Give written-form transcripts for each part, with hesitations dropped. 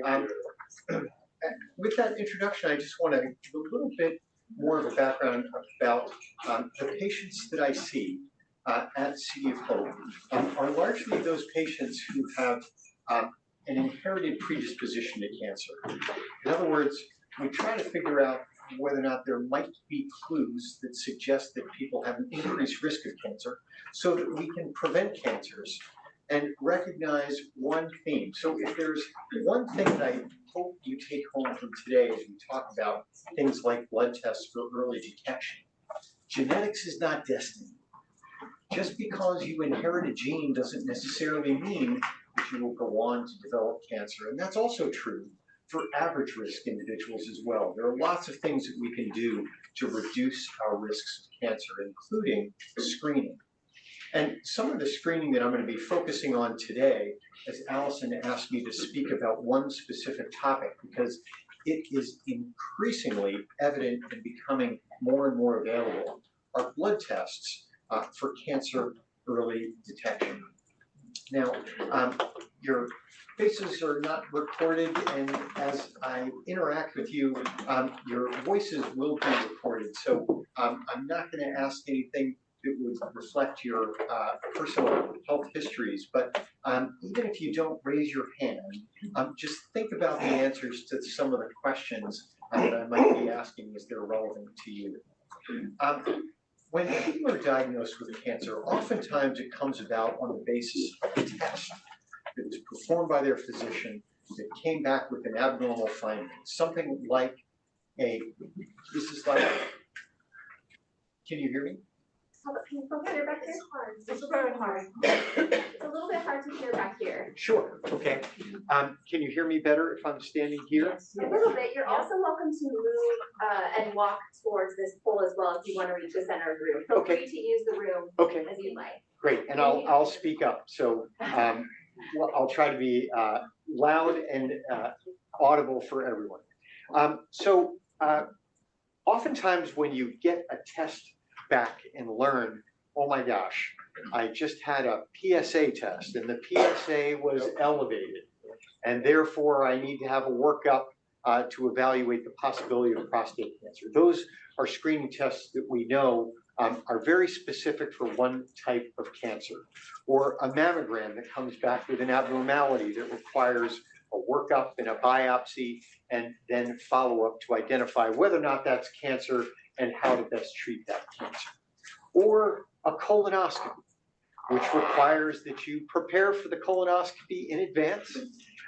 Um, with that introduction, I just want to give a little bit more of a background about the patients that I see at City of Hope are largely those patients who have an inherited predisposition to cancer. In other words, we try to figure out whether or not there might be clues that suggest that people have an increased risk of cancer so that we can prevent cancers and recognize one theme. So if there's one thing that I hope you take home from today as we talk about things like blood tests for early detection, genetics is not destiny. Just because you inherit a gene doesn't necessarily mean that you will go on to develop cancer. And that's also true for average risk individuals as well. There are lots of things that we can do to reduce our risks of cancer, including screening. And some of the screening that I'm going to be focusing on today, as Allison asked me to speak about one specific topic, because it is increasingly evident and becoming more and more available, are blood tests for cancer early detection. Now, your faces are not recorded, and as I interact with you, your voices will be recorded. So I'm not going to ask anything that would reflect your personal health histories, but even if you don't raise your hand, just think about the answers to some of the questions that I might be asking as they're relevant to you. When people are diagnosed with cancer, oftentimes it comes about on the basis of a test that was performed by their physician that came back with an abnormal finding. Something like this is like, can you hear me? Can you folks hear back here? It's hard. It's very hard. It's a little bit hard to hear back here. Sure, okay. Can you hear me better if I'm standing here? Yes. A little bit. You're also welcome to move and walk towards this pole as well if you want to reach the center of the room. Feel free to use the room as you like. Great, and I'll speak up. So well, I'll try to be loud and audible for everyone. Oftentimes when you get a test back and learn, oh my gosh, I just had a PSA test and the PSA was elevated, and therefore I need to have a workup to evaluate the possibility of prostate cancer. Those are screening tests that we know are very specific for one type of cancer. Or a mammogram that comes back with an abnormality that requires a workup and a biopsy and then follow-up to identify whether or not that's cancer and how to best treat that cancer. Or a colonoscopy, which requires that you prepare for the colonoscopy in advance.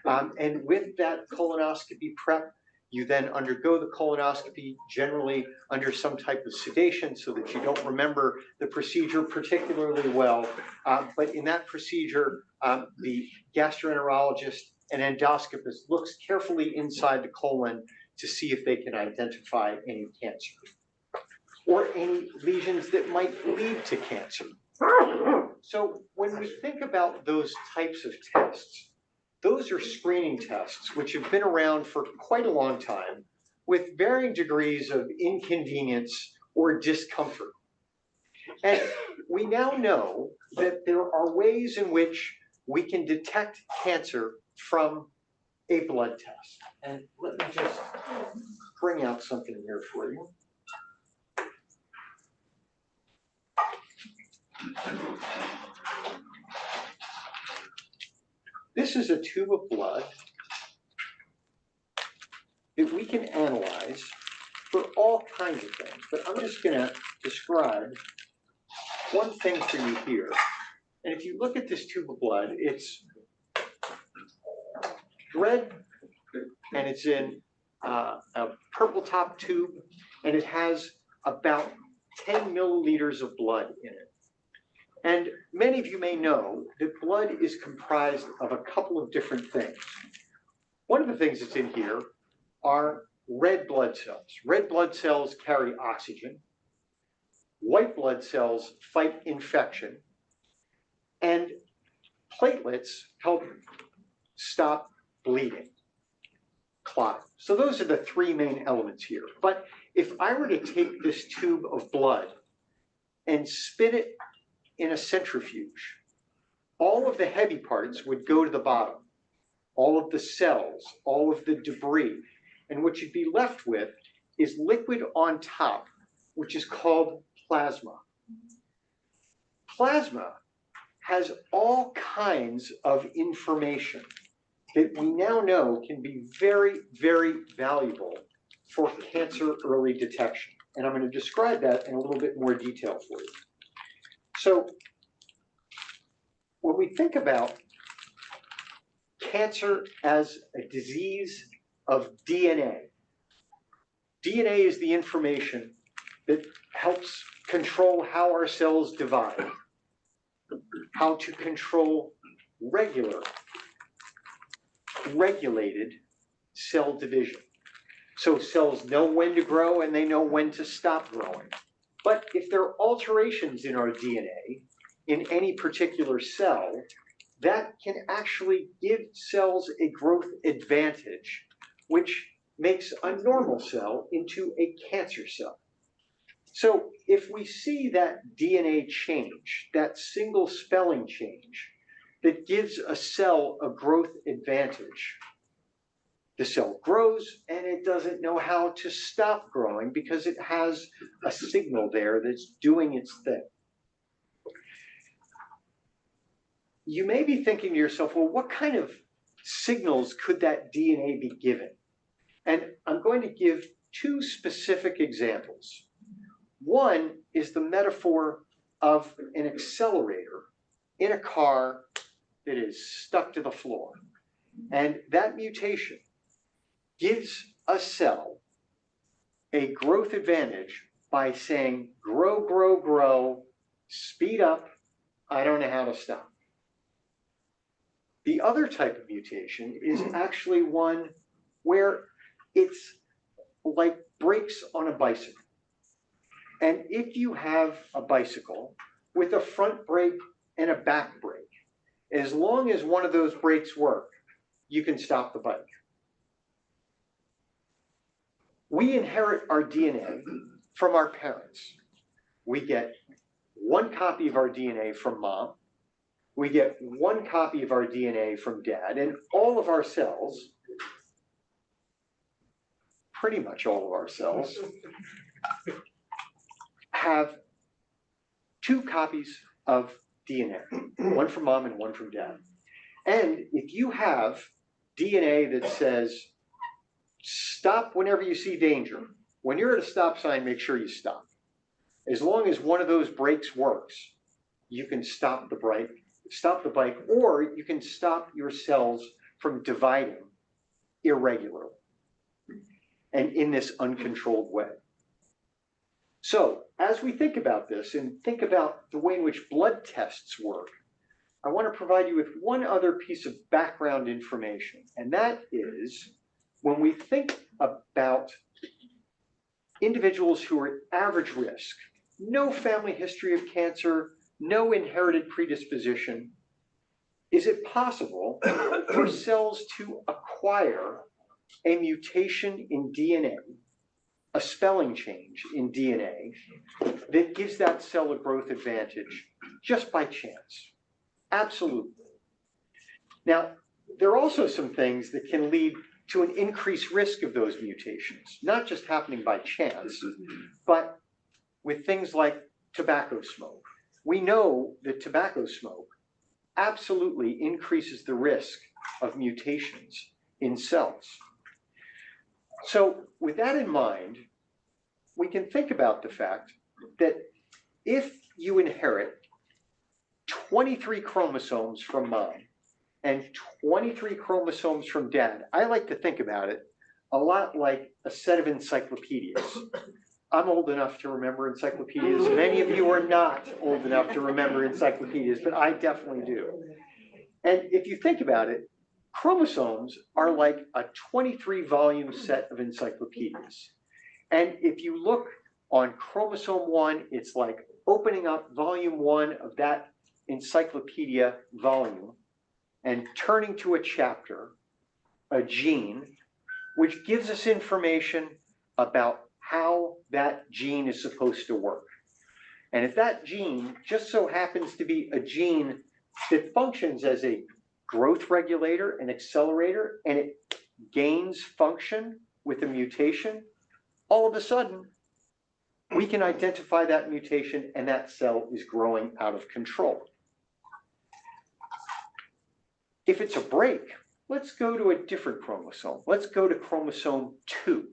And with that colonoscopy prep, you then undergo the colonoscopy, generally under some type of sedation so that you don't remember the procedure particularly well. But in that procedure, the gastroenterologist and endoscopist looks carefully inside the colon to see if they can identify any cancer or any lesions that might lead to cancer. So when we think about those types of tests, those are screening tests which have been around for quite a long time with varying degrees of inconvenience or discomfort. And we now know that there are ways in which we can detect cancer from a blood test. And let me just bring out something here for you. This is a tube of blood that we can analyze for all kinds of things, but I'm just going to describe one thing for you here. And if you look at this tube of blood, it's red and it's in a purple top tube, and it has about 10 milliliters of blood in it. And many of you may know that blood is comprised of a couple of different things. One of the things that's in here are red blood cells. Red blood cells carry oxygen. White blood cells fight infection. And platelets help stop bleeding, clotting. So those are the three main elements here. But if I were to take this tube of blood and spin it in a centrifuge, all of the heavy parts would go to the bottom, all of the cells, all of the debris. And what you'd be left with is liquid on top, which is called plasma. Plasma has all kinds of information that we now know can be very, very valuable for cancer early detection. And I'm going to describe that in a little bit more detail for you. So when we think about cancer as a disease of DNA, DNA is the information that helps control how our cells divide, how to control regulated cell division. So cells know when to grow and they know when to stop growing. But if there are alterations in our DNA in any particular cell, that can actually give cells a growth advantage, which makes a normal cell into a cancer cell. So if we see that DNA change, that single spelling change that gives a cell a growth advantage, the cell grows and it doesn't know how to stop growing because it has a signal there that's doing its thing. You may be thinking to yourself, well, what kind of signals could that DNA be given? And I'm going to give two specific examples. One is the metaphor of an accelerator in a car that is stuck to the floor. And that mutation gives a cell a growth advantage by saying, grow, grow, grow, speed up, I don't know how to stop. The other type of mutation is actually one where it's like brakes on a bicycle. And if you have a bicycle with a front brake and a back brake, as long as one of those brakes work, you can stop the bike. We inherit our DNA from our parents. We get one copy of our DNA from mom. We get one copy of our DNA from dad, and all of our cells, pretty much all of our cells, have two copies of DNA, one from mom and one from dad. And if you have DNA that says, stop whenever you see danger, when you're at a stop sign, make sure you stop. As long as one of those brakes works, you can stop the bike, or you can stop your cells from dividing irregularly and in this uncontrolled way. So as we think about this and think about the way in which blood tests work, I want to provide you with one other piece of background information, and that is when we think about individuals who are at average risk, no family history of cancer, no inherited predisposition, is it possible for cells to acquire a mutation in DNA, a spelling change in DNA, that gives that cell a growth advantage just by chance? Absolutely. Now, there are also some things that can lead to an increased risk of those mutations, not just happening by chance, but with things like tobacco smoke. We know that tobacco smoke absolutely increases the risk of mutations in cells. So with that in mind, we can think about the fact that if you inherit 23 chromosomes from mom and 23 chromosomes from dad, I like to think about it a lot like a set of encyclopedias. I'm old enough to remember encyclopedias. Many of you are not old enough to remember encyclopedias, but I definitely do. And if you think about it, chromosomes are like a 23-volume set of encyclopedias. And if you look on chromosome 1, it's like opening up volume 1 of that encyclopedia volume and turning to a chapter, a gene, which gives us information about how that gene is supposed to work. And if that gene just so happens to be a gene that functions as a growth regulator and accelerator, and it gains function with a mutation, all of a sudden, we can identify that mutation and that cell is growing out of control. If it's a break, let's go to a different chromosome. Let's go to chromosome 2.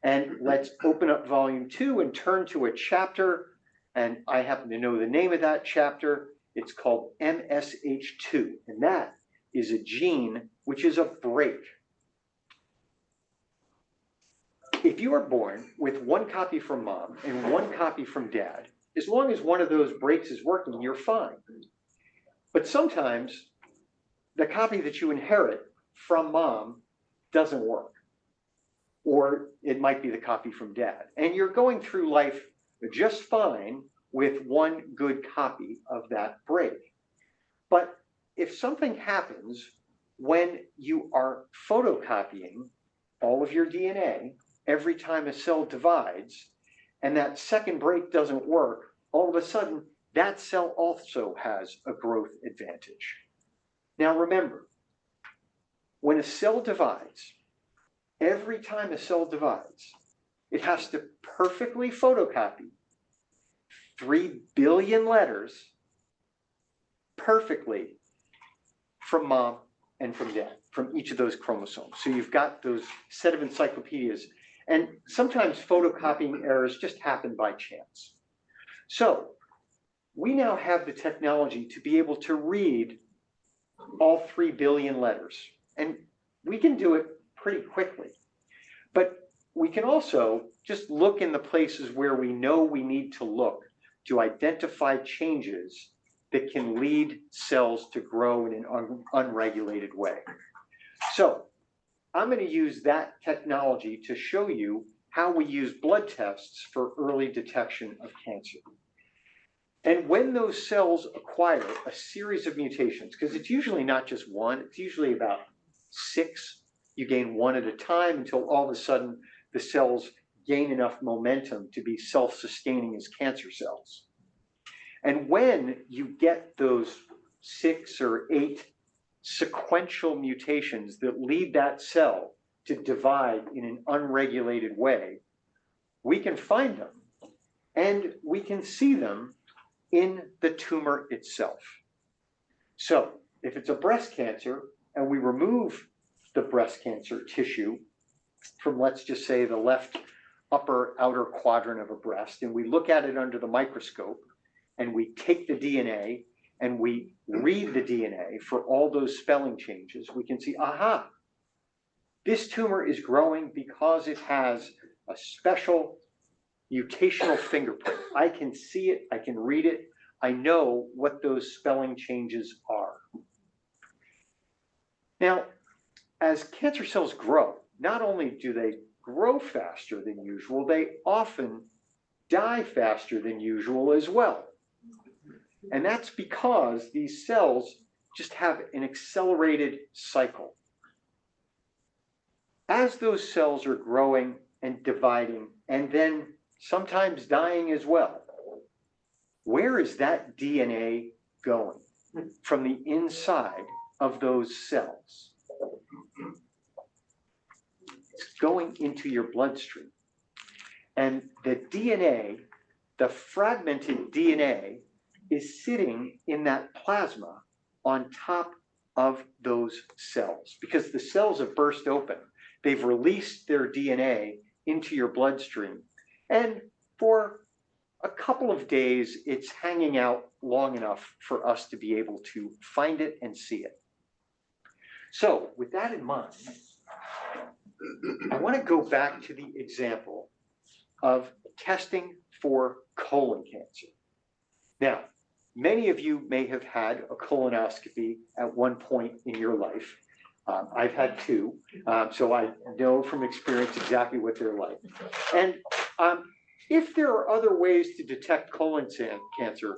And let's open up volume 2 and turn to a chapter, and I happen to know the name of that chapter. It's called MSH2, and that is a gene which is a break. If you are born with one copy from mom and one copy from dad, as long as one of those breaks is working, you're fine. But sometimes the copy that you inherit from mom doesn't work. Or it might be the copy from dad. And you're going through life just fine with one good copy of that break. But if something happens when you are photocopying all of your DNA every time a cell divides, and that second break doesn't work, all of a sudden that cell also has a growth advantage. Now remember, when a cell divides, every time a cell divides, it has to perfectly photocopy 3 billion letters perfectly from mom and from dad, from each of those chromosomes. So you've got those set of encyclopedias, and sometimes photocopying errors just happen by chance. So we now have the technology to be able to read all 3 billion letters, and we can do it pretty quickly. But we can also just look in the places where we know we need to look to identify changes that can lead cells to grow in an unregulated way. So I'm going to use that technology to show you how we use blood tests for early detection of cancer. And when those cells acquire a series of mutations, because it's usually not just one, it's usually about 6. You gain one at a time until all of a sudden the cells gain enough momentum to be self-sustaining as cancer cells. And when you get those 6 or 8 sequential mutations that lead that cell to divide in an unregulated way, we can find them and we can see them in the tumor itself. So if it's a breast cancer and we remove the breast cancer tissue from, let's just say, the left upper outer quadrant of a breast, and we look at it under the microscope, and we take the DNA and we read the DNA for all those spelling changes, we can see, aha, this tumor is growing because it has a special mutational fingerprint. I can see it, I can read it, I know what those spelling changes are. Now, as cancer cells grow, not only do they grow faster than usual, they often die faster than usual as well. And that's because these cells just have an accelerated cycle. As those cells are growing and dividing, and then sometimes dying as well, where is that DNA going from the inside of those cells? It's going into your bloodstream. And the DNA, the fragmented DNA, is sitting in that plasma on top of those cells, because the cells have burst open. They've released their DNA into your bloodstream. And for a couple of days, it's hanging out long enough for us to be able to find it and see it. So with that in mind, I want to go back to the example of testing for colon cancer. Now, many of you may have had a colonoscopy at one point in your life. I've had 2, so I know from experience exactly what they're like. And if there are other ways to detect colon cancer,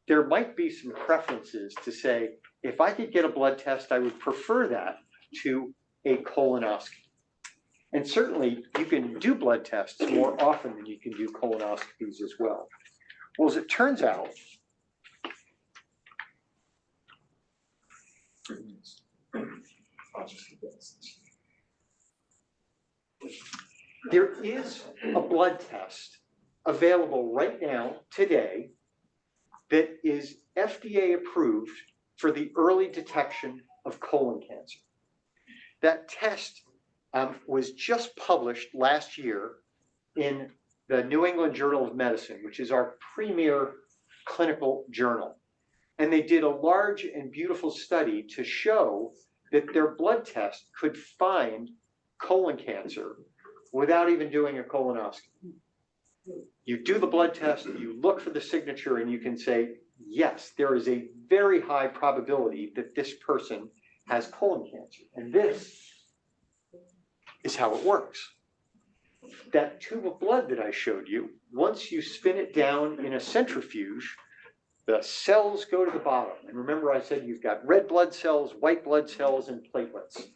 there might be some preferences to say, if I could get a blood test, I would prefer that to a colonoscopy. And certainly, you can do blood tests more often than you can do colonoscopies as well. Well, as it turns out, consciously witness this. There is a blood test available right now, today, that is FDA approved for the early detection of colon cancer. That test was just published last year in the New England Journal of Medicine, which is our premier clinical journal. And they did a large and beautiful study to show that their blood test could find colon cancer without even doing a colonoscopy. You do the blood test, you look for the signature, and you can say, yes, there is a very high probability that this person has colon cancer. And this is how it works. That tube of blood that I showed you, once you spin it down in a centrifuge, the cells go to the bottom. And remember I said you've got red blood cells, white blood cells, and platelets.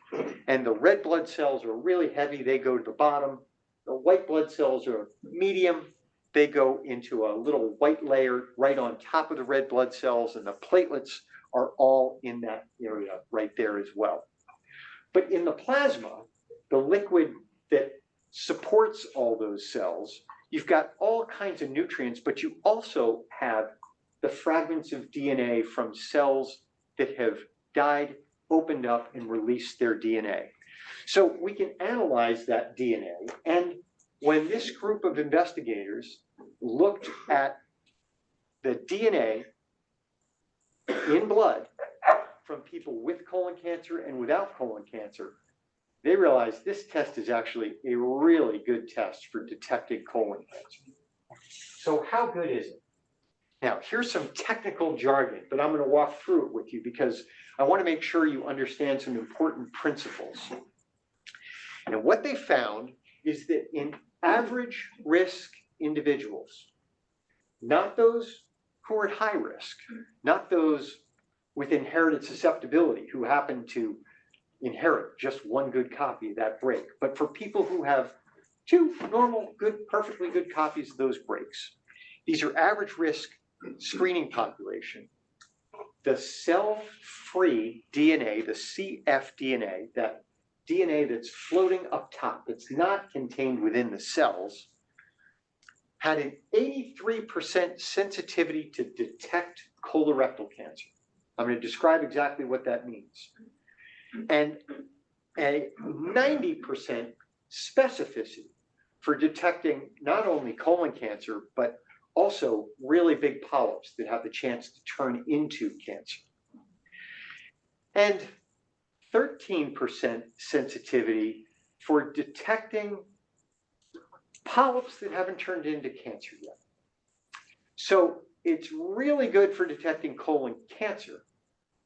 And the red blood cells are really heavy, they go to the bottom. The white blood cells are medium, they go into a little white layer right on top of the red blood cells, and the platelets are all in that area right there as well. But in the plasma, the liquid that supports all those cells, you've got all kinds of nutrients, but you also have the fragments of DNA from cells that have died, opened up, and released their DNA. So we can analyze that DNA, and when this group of investigators looked at the DNA in blood from people with colon cancer and without colon cancer, they realized this test is actually a really good test for detecting colon cancer. So how good is it? Now, here's some technical jargon, but I'm going to walk through it with you because I want to make sure you understand some important principles. And what they found is that in average risk individuals, not those who are at high risk, not those with inherited susceptibility who happen to inherit just one good copy of that break, but for people who have two normal, good, perfectly good copies of those breaks. These are average risk screening population. The cell-free DNA, the cfDNA, that DNA that's floating up top, that's not contained within the cells, had an 83% sensitivity to detect colorectal cancer. I'm going to describe exactly what that means. And a 90% specificity for detecting not only colon cancer, but also really big polyps that have the chance to turn into cancer. And 13% sensitivity for detecting polyps that haven't turned into cancer yet. So it's really good for detecting colon cancer,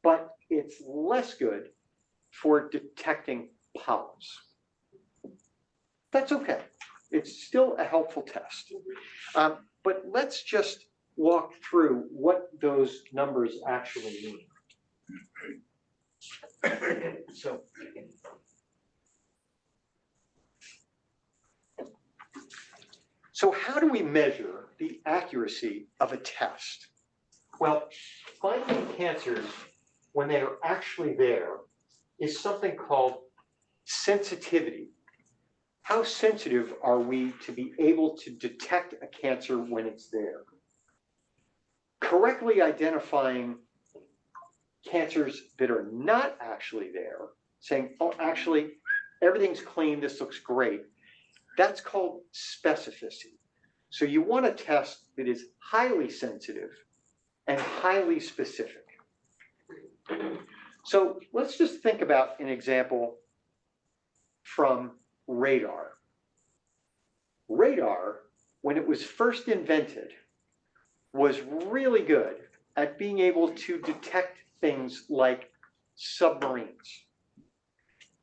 but it's less good for detecting polyps. That's okay. It's still a helpful test. But let's just walk through what those numbers actually mean. So how do we measure the accuracy of a test? Well, finding cancers when they are actually there is something called sensitivity. How sensitive are we to be able to detect a cancer when it's there? Correctly identifying cancers that are not actually there, saying, oh, actually, everything's clean, this looks great, that's called specificity. So you want a test that is highly sensitive and highly specific. So let's just think about an example from radar. Radar, when it was first invented, was really good at being able to detect things like submarines.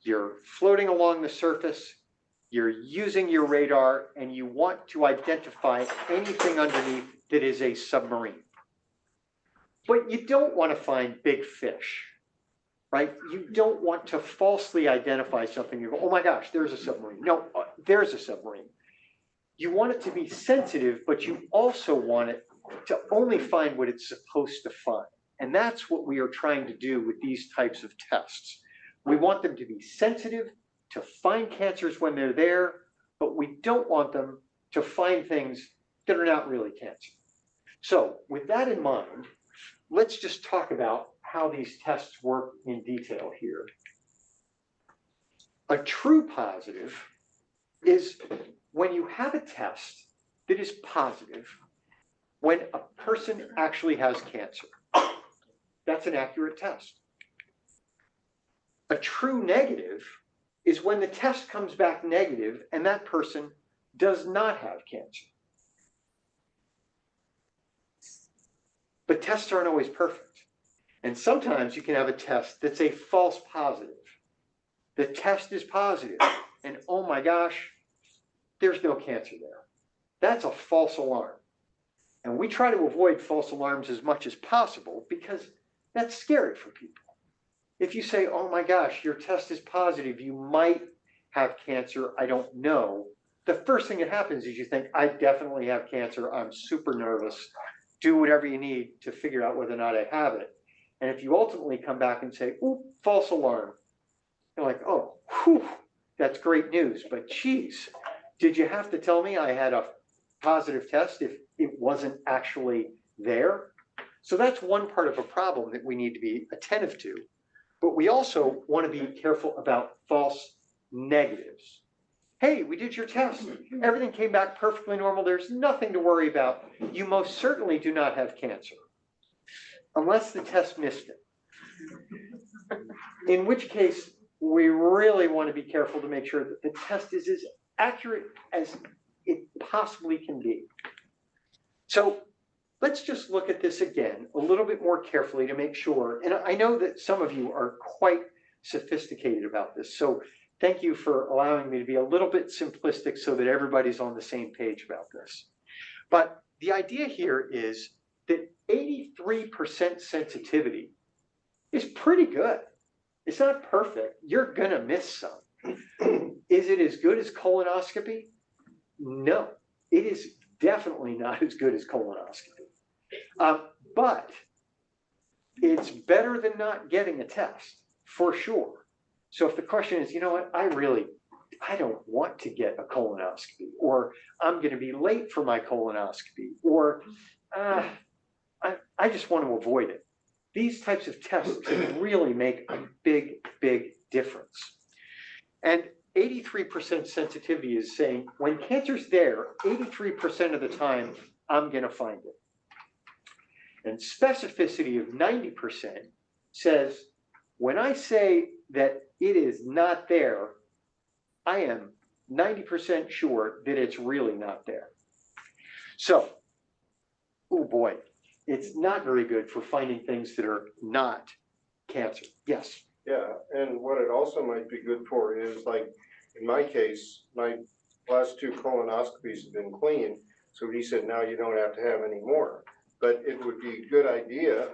You're floating along the surface, you're using your radar, and you want to identify anything underneath that is a submarine. But you don't want to find big fish, right? You don't want to falsely identify something. You go, oh my gosh, there's a submarine. No, there's a submarine. You want it to be sensitive, but you also want it to only find what it's supposed to find. And that's what we are trying to do with these types of tests. We want them to be sensitive, to find cancers when they're there, but we don't want them to find things that are not really cancer. So with that in mind, let's just talk about how these tests work in detail here. A true positive is when you have a test that is positive when a person actually has cancer. That's an accurate test. A true negative is when the test comes back negative and that person does not have cancer. But tests aren't always perfect. And sometimes you can have a test that's a false positive. The test is positive, and oh my gosh, there's no cancer there. That's a false alarm. And we try to avoid false alarms as much as possible because that's scary for people. If you say, oh my gosh, your test is positive, you might have cancer, I don't know. The first thing that happens is you think, I definitely have cancer, I'm super nervous. Do whatever you need to figure out whether or not I have it. And if you ultimately come back and say, ooh, false alarm, you're like, oh, whew, that's great news, but geez, did you have to tell me I had a positive test if it wasn't actually there? So that's one part of a problem that we need to be attentive to. But we also want to be careful about false negatives. Hey, we did your test. Everything came back perfectly normal. There's nothing to worry about. You most certainly do not have cancer, unless the test missed it. In which case, we really want to be careful to make sure that the test is as accurate as it possibly can be. So let's just look at this again a little bit more carefully to make sure. And I know that some of you are quite sophisticated about this. So thank you for allowing me to be a little bit simplistic so that everybody's on the same page about this. But the idea here is that 83% sensitivity is pretty good. It's not perfect. You're gonna miss some. Is it as good as colonoscopy? No, it is definitely not as good as colonoscopy. But it's better than not getting a test, for sure. So if the question is, you know what, I don't want to get a colonoscopy, or I'm gonna be late for my colonoscopy, or I just want to avoid it. These types of tests can really make a big, big difference. And 83% sensitivity is saying when cancer's there, 83% of the time, I'm going to find it. And specificity of 90% says when I say that it is not there, I am 90% sure that it's really not there. So, oh boy, it's not very good for finding things that are not cancer. Yes? Yeah, and what it also might be good for is, like, in my case, my last 2 colonoscopies have been clean, so he said, now you don't have to have any more. But it would be a good idea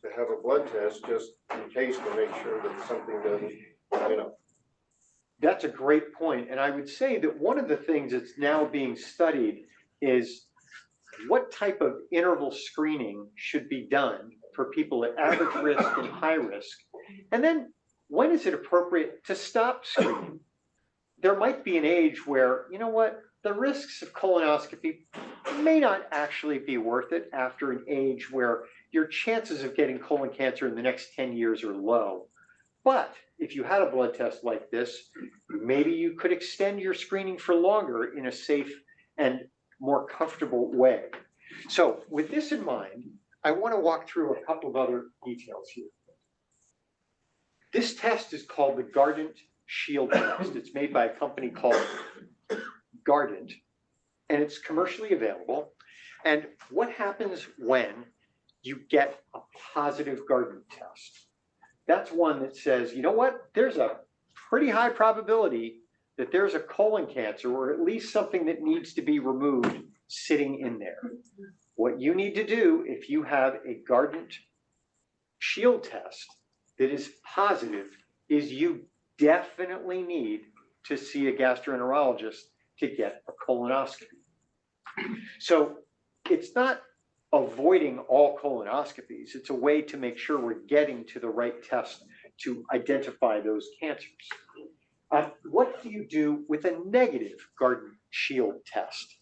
to have a blood test just in case, to make sure that something doesn't, you know. That's a great point. And I would say that one of the things that's now being studied is what type of interval screening should be done for people at average risk and high risk? And then when is it appropriate to stop screening? There might be an age where, you know what, the risks of colonoscopy may not actually be worth it after an age where your chances of getting colon cancer in the next 10 years are low. But if you had a blood test like this, maybe you could extend your screening for longer in a safe and more comfortable way. So with this in mind, I want to walk through a couple of other details here. This test is called the Guardant Shield test. It's made by a company called Guardant, and it's commercially available. And what happens when you get a positive Guardant test? That's one that says, you know what, there's a pretty high probability that there's a colon cancer, or at least something that needs to be removed sitting in there. What you need to do if you have a Guardant Shield test that is positive is you definitely need to see a gastroenterologist to get a colonoscopy. So it's not avoiding all colonoscopies. It's a way to make sure we're getting to the right test to identify those cancers. What do you do with a negative Garden Shield test?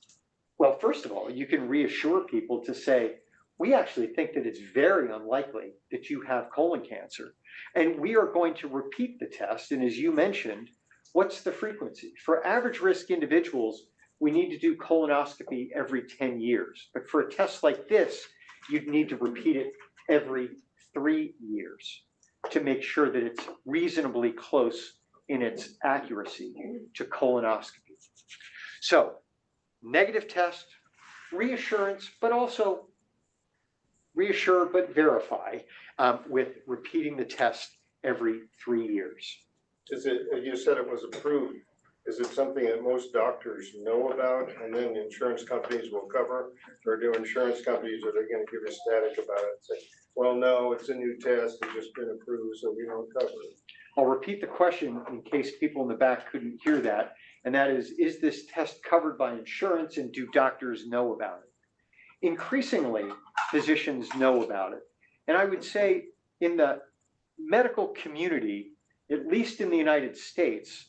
Well, first of all, you can reassure people to say, we actually think that it's very unlikely that you have colon cancer. And we are going to repeat the test. And as you mentioned, what's the frequency? For average risk individuals, we need to do colonoscopy every 10 years. But for a test like this, you'd need to repeat it every 3 years to make sure that it's reasonably close in its accuracy to colonoscopy. So, negative test, reassurance, but also reassure but verify with repeating the test every 3 years. Is it, you said it was approved, is it something that most doctors know about and then insurance companies will cover? Or do insurance companies, are they gonna give a static about it and say, well, no, it's a new test, it's just been approved, so we don't cover it? I'll repeat the question in case people in the back couldn't hear that, and that is this test covered by insurance and do doctors know about it? Increasingly, physicians know about it. And I would say in the medical community, at least in the United States,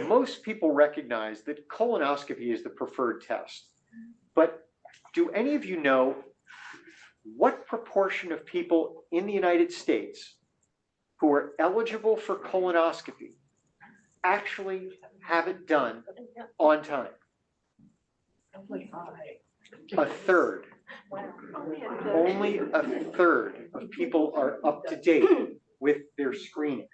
most people recognize that colonoscopy is the preferred test. But do any of you know what proportion of people in the United States who are eligible for colonoscopy actually have it done on time? A third. Only a third of people are up to date with their screening.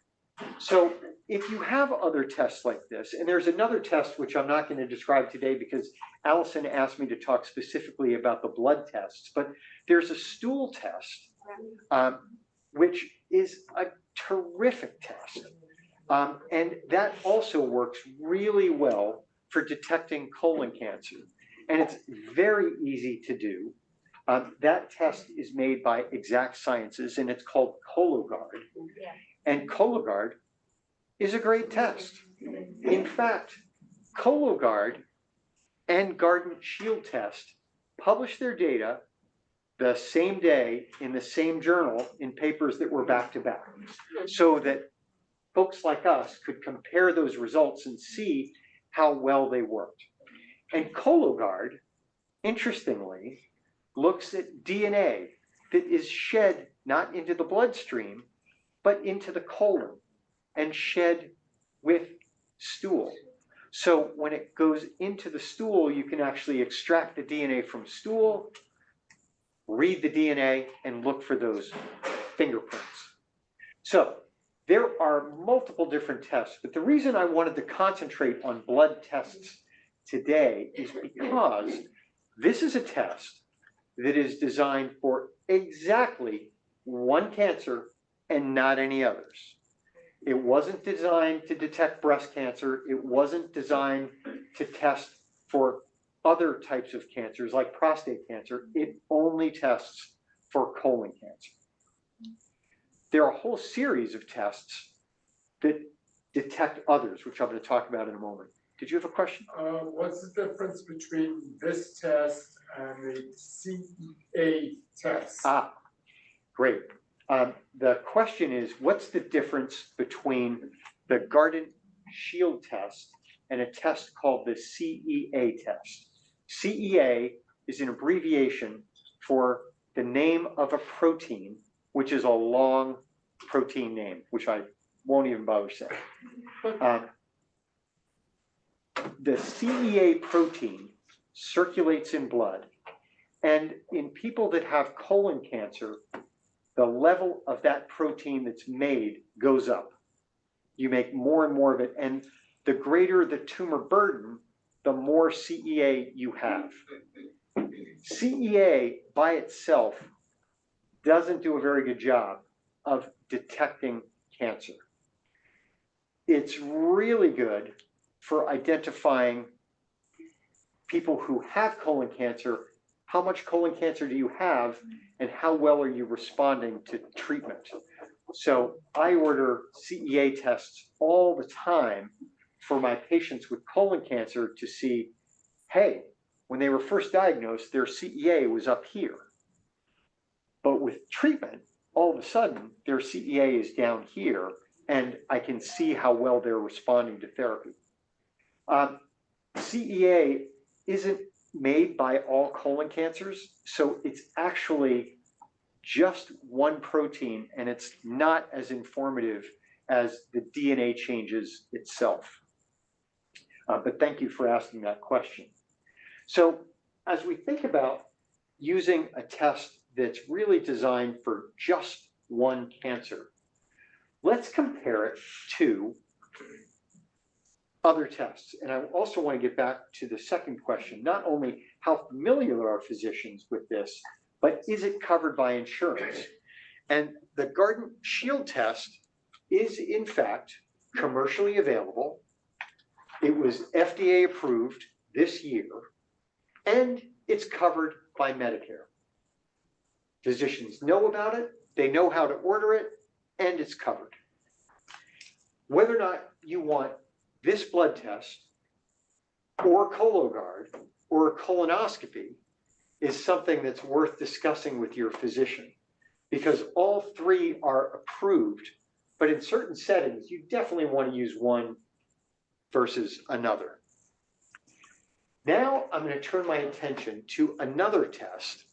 So if you have other tests like this, and there's another test which I'm not going to describe today because Allison asked me to talk specifically about the blood tests, but there's a stool test, which is a terrific test. And that also works really well for detecting colon cancer. And it's very easy to do. That test is made by Exact Sciences and it's called Cologuard. And Cologuard is a great test. In fact, Cologuard and Garden Shield test published their data the same day in the same journal in papers that were back to back, so that folks like us could compare those results and see how well they worked. And Cologuard, interestingly, looks at DNA that is shed not into the bloodstream, but into the colon and shed with stool. So when it goes into the stool, you can actually extract the DNA from stool, read the DNA, and look for those fingerprints. So there are multiple different tests, but the reason I wanted to concentrate on blood tests today is because this is a test that is designed for exactly one cancer and not any others. It wasn't designed to detect breast cancer. It wasn't designed to test for other types of cancers like prostate cancer. It only tests for colon cancer. There are a whole series of tests that detect others, which I'm going to talk about in a moment. Did you have a question? What's the difference between this test and the CEA test? Great. The question is, what's the difference between the Garden Shield test and a test called the CEA test? CEA is an abbreviation for the name of a protein, which is a long protein name, which I won't even bother saying. The CEA protein circulates in blood, and in people that have colon cancer, the level of that protein that's made goes up. You make more and more of it, and the greater the tumor burden, the more CEA you have. CEA by itself doesn't do a very good job of detecting cancer. It's really good for identifying people who have colon cancer. How much colon cancer do you have, and how well are you responding to treatment? So I order CEA tests all the time for my patients with colon cancer to see, hey, when they were first diagnosed, their CEA was up here. But with treatment, all of a sudden their CEA is down here and I can see how well they're responding to therapy. CEA isn't made by all colon cancers, so it's actually just one protein and it's not as informative as the DNA changes itself. But thank you for asking that question. So as we think about using a test that's really designed for just one cancer, let's compare it to other tests. And I also want to get back to the second question, not only how familiar are physicians with this, but is it covered by insurance? And the Guardant Shield test is in fact commercially available. It was FDA approved this year, and it's covered by Medicare. Physicians know about it, they know how to order it, and it's covered. Whether or not you want this blood test or Cologuard or a colonoscopy is something that's worth discussing with your physician, because all three are approved, but in certain settings, you definitely want to use one versus another. Now I'm going to turn my attention to another test,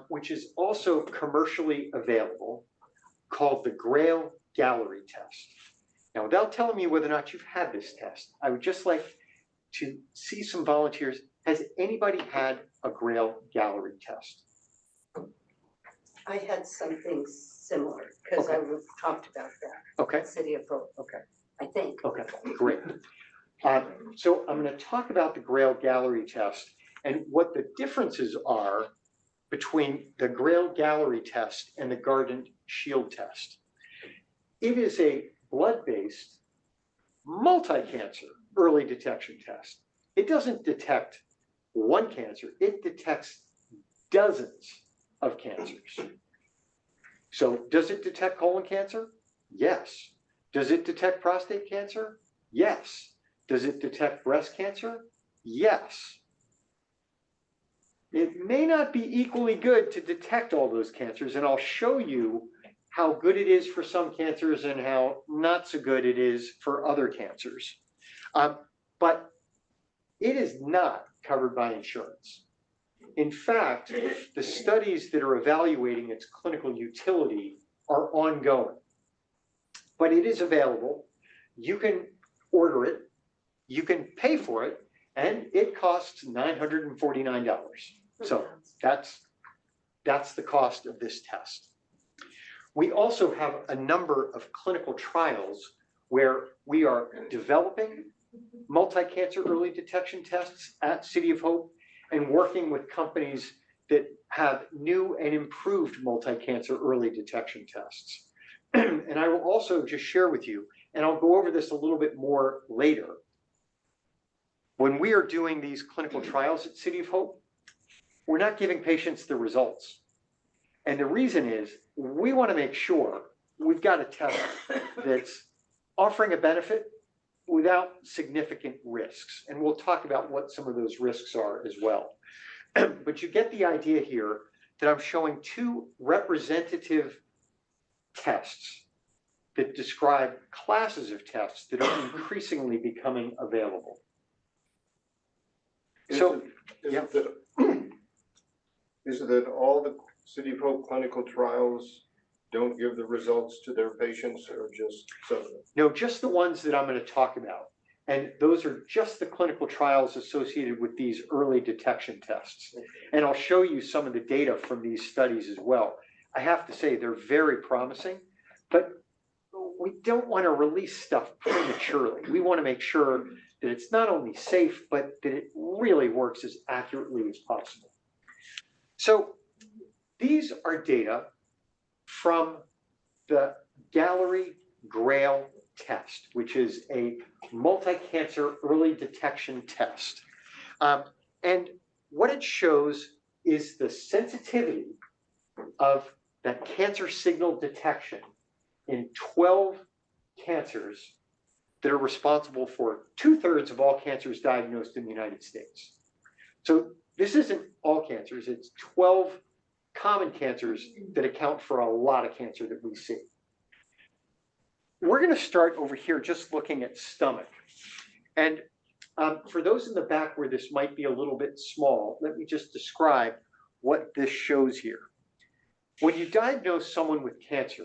which is also commercially available, called the Grail Gallery test. Now, without telling me whether or not you've had this test, I would just like to see some volunteers. Has anybody had a Grail Gallery test? I had something similar, because I talked about that. Okay. City of Hope. Okay. I think. Okay, great. So I'm going to talk about the Grail Gallery test and what the differences are between the Grail Gallery test and the Guardant Shield test. It is a blood-based multi-cancer early detection test. It doesn't detect one cancer, it detects dozens of cancers. So does it detect colon cancer? Yes. Does it detect prostate cancer? Yes. Does it detect breast cancer? Yes. It may not be equally good to detect all those cancers, and I'll show you how good it is for some cancers and how not so good it is for other cancers. But it is not covered by insurance. In fact, the studies that are evaluating its clinical utility are ongoing. But it is available. You can order it, you can pay for it, and it costs $949. So that's the cost of this test. We also have a number of clinical trials where we are developing multi-cancer early detection tests at City of Hope and working with companies that have new and improved multi-cancer early detection tests. And I will also just share with you, and I'll go over this a little bit more later. When we are doing these clinical trials at City of Hope, we're not giving patients the results. And the reason is we want to make sure we've got a test that's offering a benefit without significant risks. And we'll talk about what some of those risks are as well. But you get the idea here that I'm showing two representative tests that describe classes of tests that are increasingly becoming available. Is So, it that all the City of Hope clinical trials don't give the results to their patients, or just some of them? No, just the ones that I'm going to talk about. And those are just the clinical trials associated with these early detection tests. And I'll show you some of the data from these studies as well. I have to say they're very promising, but we don't want to release stuff prematurely. We want to make sure that it's not only safe, but that it really works as accurately as possible. So these are data from the Gallery Grail test, which is a multi-cancer early detection test. And what it shows is the sensitivity of that cancer signal detection in 12 cancers that are responsible for 2/3 of all cancers diagnosed in the United States. So this isn't all cancers, it's 12 common cancers that account for a lot of cancer that we see. We're going to start over here just looking at stomach. And for those in the back where this might be a little bit small, let me just describe what this shows here. When you diagnose someone with cancer,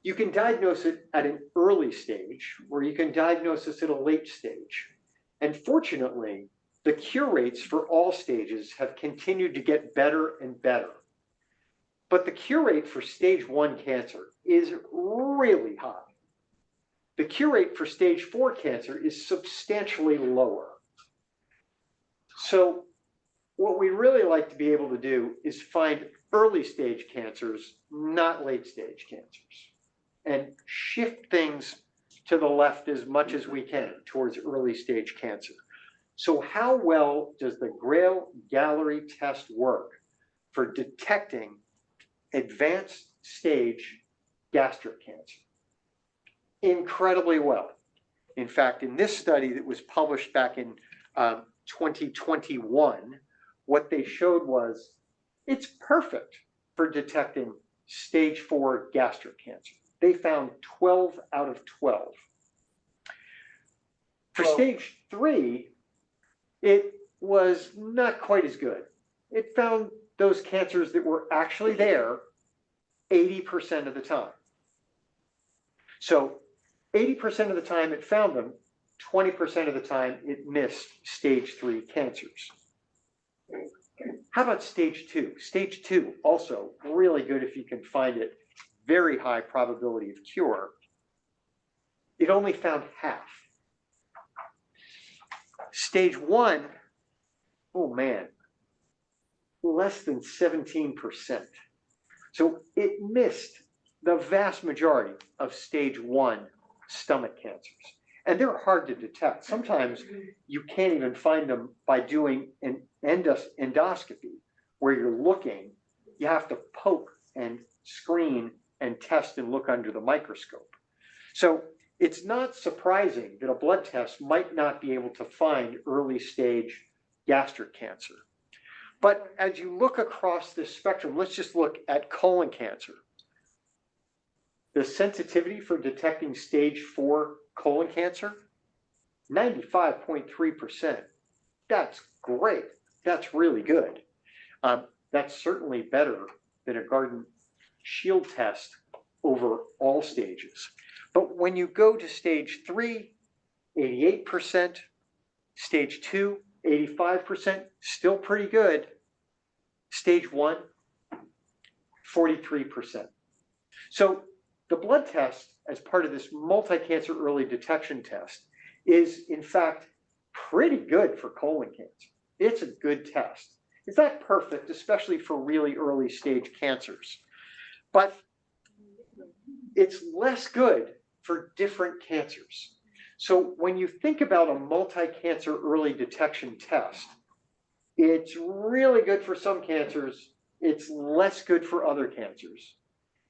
you can diagnose it at an early stage, or you can diagnose this at a late stage. And fortunately, the cure rates for all stages have continued to get better and better. But the cure rate for stage 1 cancer is really high. The cure rate for stage 4 cancer is substantially lower. So what we really like to be able to do is find early stage cancers, not late stage cancers, and shift things to the left as much as we can towards early stage cancer. So how well does the Grail Gallery test work for detecting advanced stage gastric cancer? Incredibly well. In fact, in this study that was published back in 2021, what they showed was it's perfect for detecting stage 4 gastric cancer. They found 12 out of 12. For stage 3, it was not quite as good. It found those cancers that were actually there 80% of the time. So 80% of the time it found them, 20% of the time it missed stage 3 cancers. How about stage 2? Stage 2, also really good if you can find it, very high probability of cure. It only found half. Stage 1, oh man, less than 17%. So it missed the vast majority of stage 1 stomach cancers. And they're hard to detect. Sometimes you can't even find them by doing an endoscopy where you're looking. You have to poke and screen and test and look under the microscope. So it's not surprising that a blood test might not be able to find early stage gastric cancer. But as you look across this spectrum, let's just look at colon cancer. The sensitivity for detecting stage 4 colon cancer, 95.3%. That's great. That's really good. That's certainly better than a Garden Shield test over all stages. But when you go to stage 3, 88%, stage 2, 85%, still pretty good. Stage 1, 43%. So the blood test, as part of this multi-cancer early detection test, is in fact pretty good for colon cancer. It's a good test. It's not perfect, especially for really early stage cancers, but it's less good for different cancers. So when you think about a multi-cancer early detection test, it's really good for some cancers, it's less good for other cancers.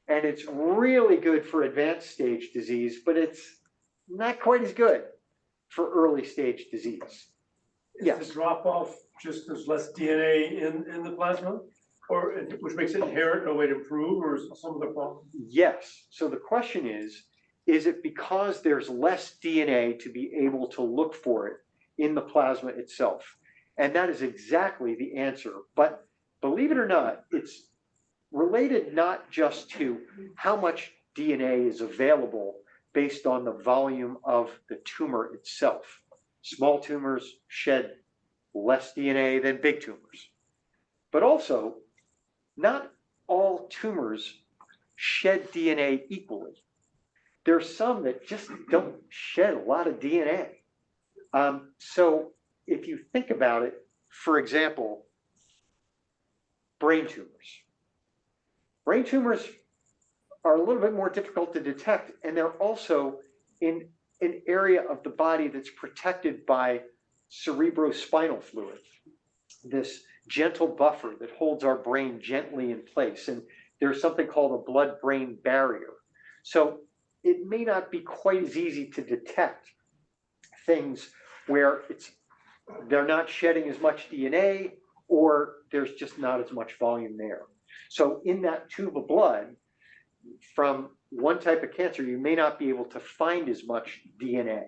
And it's really good for advanced stage disease, but it's not quite as good for early stage disease. Is the drop off just there's less DNA in the plasma? Or which makes it inherent, no way to prove, or is some of the problem? Yes. So the question is it because there's less DNA to be able to look for it in the plasma itself? And that is exactly the answer. But believe it or not, it's related not just to how much DNA is available based on the volume of the tumor itself. Small tumors shed less DNA than big tumors. But also, not all tumors shed DNA equally. There are some that just don't shed a lot of DNA. So if you think about it, for example, brain tumors. Brain tumors are a little bit more difficult to detect, and they're also in an area of the body that's protected by cerebrospinal fluid, this gentle buffer that holds our brain gently in place. And there's something called a blood-brain barrier. So it may not be quite as easy to detect things where they're not shedding as much DNA or there's just not as much volume there. So in that tube of blood, from one type of cancer, you may not be able to find as much DNA.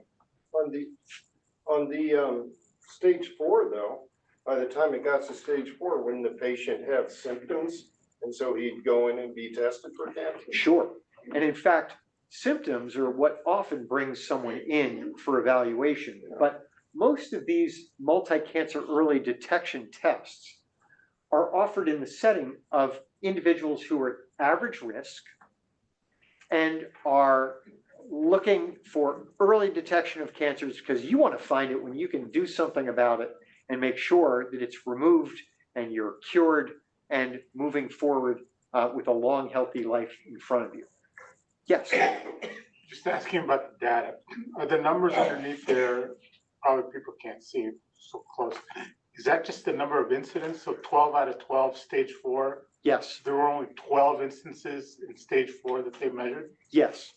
On the stage 4 though, by the time it got to stage 4, wouldn't the patient have symptoms? And so he'd go in and be tested for cancer? Sure. And in fact, symptoms are what often brings someone in for evaluation. But most of these multi-cancer early detection tests are offered in the setting of individuals who are average risk and are looking for early detection of cancers because you want to find it when you can do something about it and make sure that it's removed and you're cured and moving forward with a long, healthy life in front of you. Yes. Just asking about the data. Are the numbers underneath there, probably people can't see it so close. Is that just the number of incidents? So 12 out of 12, stage 4? Yes. There were only 12 instances in stage 4 that they measured? Yes.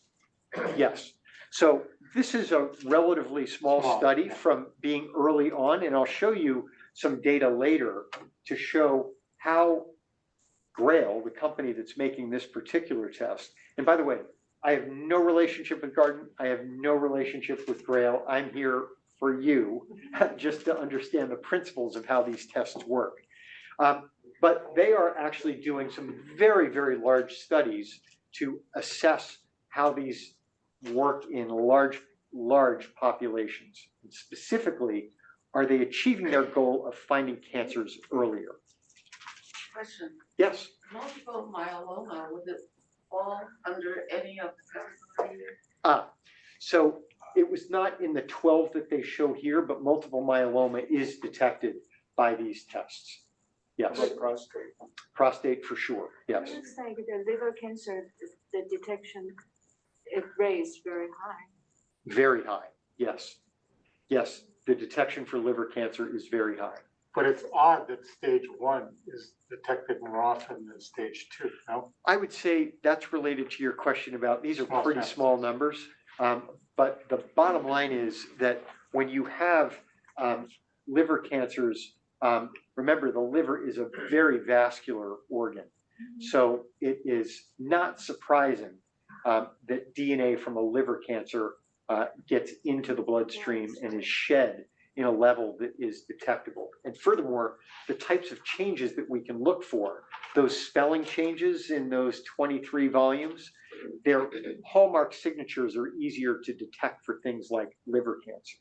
Yes. So this is a relatively small study from being early on, and I'll show you some data later to show how Grail, the company that's making this particular test, and by the way, I have no relationship with Garden, I have no relationship with Grail, I'm here for you, just to understand the principles of how these tests work. But they are actually doing some very, very large studies to assess how these work in large populations. And specifically, are they achieving their goal of finding cancers earlier? Question, Yes. multiple myeloma, would it fall under any of the categories? So it was not in the 12 that they show here, but multiple myeloma is detected by these tests. Yes. About prostate. Prostate for sure, yes. It looks like the liver cancer, the detection rate is very high. Very high, yes. Yes, the detection for liver cancer is very high. But it's odd that stage 1 is detected more often than stage 2, no? I would say that's related to your question about, these are pretty small numbers. But the bottom line is that when you have liver cancers, remember the liver is a very vascular organ. So it is not surprising that DNA from a liver cancer gets into the bloodstream and is shed in a level that is detectable. And furthermore, the types of changes that we can look for, those spelling changes in those 23 volumes, their hallmark signatures are easier to detect for things like liver cancer.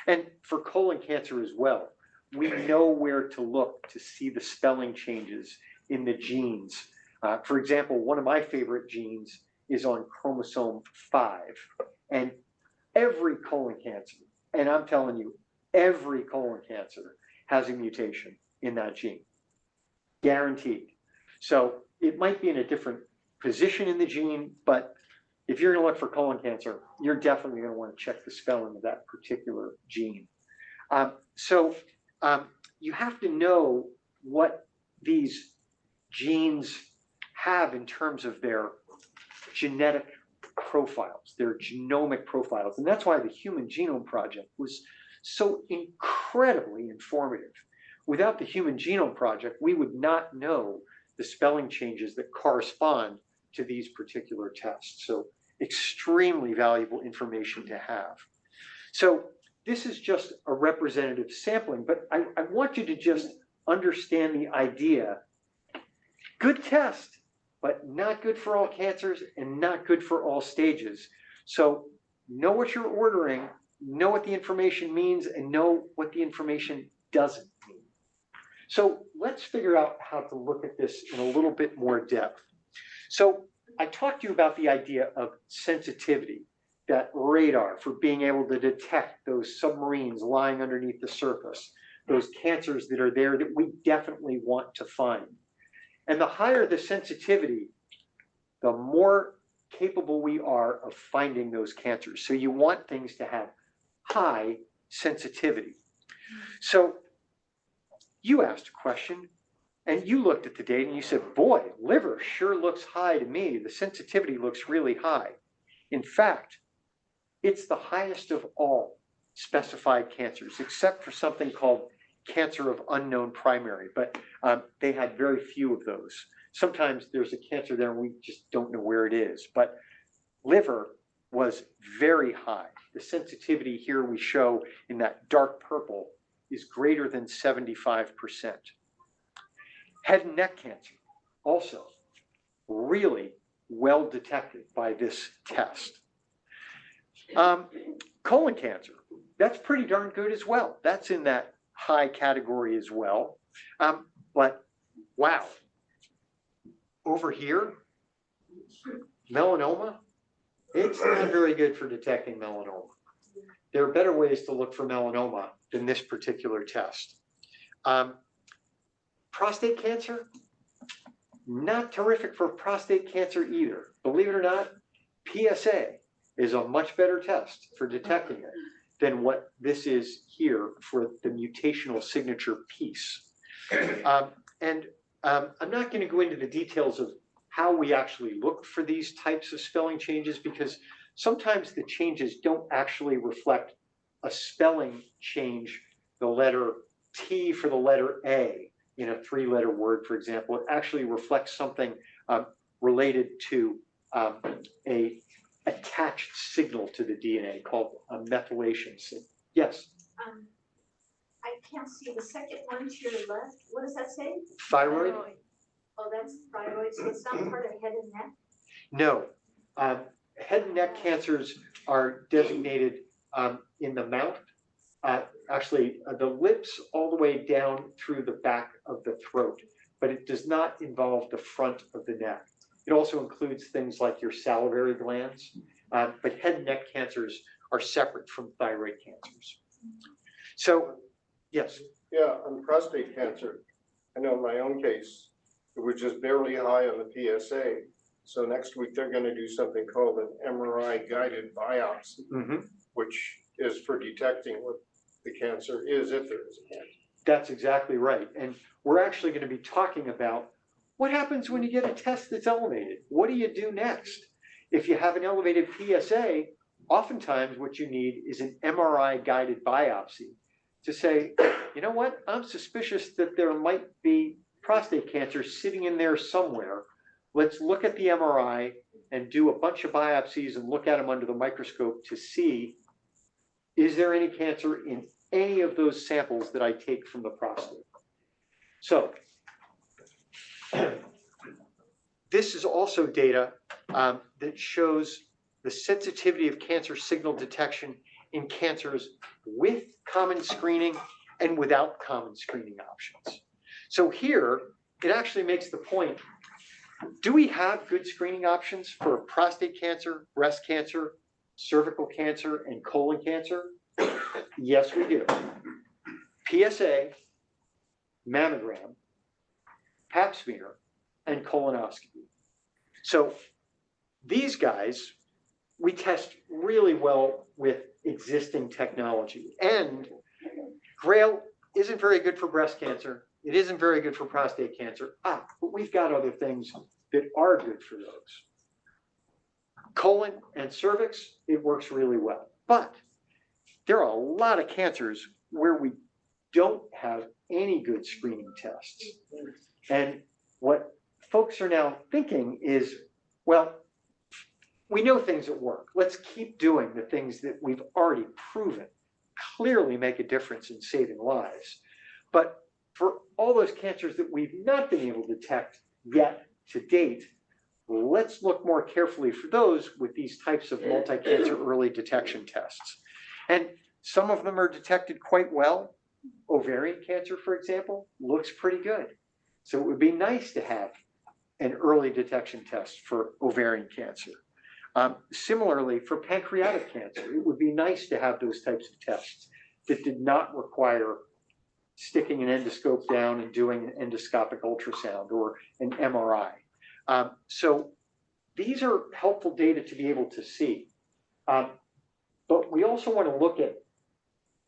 And for colon cancer as well, we know where to look to see the spelling changes in the genes. For example, one of my favorite genes is on chromosome 5. And every colon cancer, and I'm telling you, every colon cancer has a mutation in that gene, guaranteed. So it might be in a different position in the gene, but if you're going to look for colon cancer, you're definitely going to want to check the spelling of that particular gene. You have to know what these genes have in terms of their genetic profiles, their genomic profiles. And that's why the Human Genome Project was so incredibly informative. Without the Human Genome Project, we would not know the spelling changes that correspond to these particular tests. So extremely valuable information to have. So this is just a representative sampling, but I want you to just understand the idea. Good test, but not good for all cancers and not good for all stages. So know what you're ordering, know what the information means, and know what the information doesn't mean. So let's figure out how to look at this in a little bit more depth. So I talked to you about the idea of sensitivity, that radar for being able to detect those submarines lying underneath the surface, those cancers that are there that we definitely want to find. And the higher the sensitivity, the more capable we are of finding those cancers. So you want things to have high sensitivity. So you asked a question and you looked at the data and you said, boy, liver sure looks high to me. The sensitivity looks really high. In fact, it's the highest of all specified cancers, except for something called cancer of unknown primary, but they had very few of those. sometimes there's a cancer there and we just don't know where it is. But liver was very high. The sensitivity here we show in that dark purple is greater than 75%. Head and neck cancer, also really well detected by this test. Colon cancer, that's pretty darn good as well. That's in that high category as well. But wow, over here, melanoma, it's not very good for detecting melanoma. There are better ways to look for melanoma than this particular test. Prostate cancer, not terrific for prostate cancer either. Believe it or not, PSA is a much better test for detecting it than what this is here for the mutational signature piece. I'm not going to go into the details of how we actually look for these types of spelling changes, because sometimes the changes don't actually reflect a spelling change, the letter T for the letter A in a 3-letter word, for example. It actually reflects something related to a attached signal to the DNA called a methylation signal. Yes? I can't see the second one to your left. What does that say? Thyroid? Oh, that's thyroid, so it's not part of head and neck? No. Head and neck cancers are designated in the mouth, actually the lips all the way down through the back of the throat, but it does not involve the front of the neck. It also includes things like your salivary glands, but head and neck cancers are separate from thyroid cancers. So, yes. Yeah, on prostate cancer, I know in my own case, it was just barely high on the PSA. So next week, they're gonna do something called an MRI guided biopsy, which is for detecting what the cancer is, if there is a cancer. That's exactly right. And we're actually going to be talking about what happens when you get a test that's elevated. What do you do next? If you have an elevated PSA, oftentimes what you need is an MRI guided biopsy to say, you know what, I'm suspicious that there might be prostate cancer sitting in there somewhere. Let's look at the MRI and do a bunch of biopsies and look at them under the microscope to see, is there any cancer in any of those samples that I take from the prostate? So, this is also data that shows the sensitivity of cancer signal detection in cancers with common screening and without common screening options. So here, it actually makes the point, do we have good screening options for prostate cancer, breast cancer, cervical cancer, and colon cancer? Yes, we do. PSA, mammogram, pap smear, and colonoscopy. So these guys, we test really well with existing technology. And Grail isn't very good for breast cancer. It isn't very good for prostate cancer. But we've got other things that are good for those. Colon and cervix, it works really well. But there are a lot of cancers where we don't have any good screening tests. And what folks are now thinking is, well, we know things that work. Let's keep doing the things that we've already proven clearly make a difference in saving lives. But for all those cancers that we've not been able to detect yet to date, let's look more carefully for those with these types of multi-cancer early detection tests. And some of them are detected quite well. Ovarian cancer, for example, looks pretty good. So it would be nice to have an early detection test for ovarian cancer. Similarly, for pancreatic cancer, it would be nice to have those types of tests that did not require sticking an endoscope down and doing an endoscopic ultrasound or an MRI. So these are helpful data to be able to see. But we also want to look at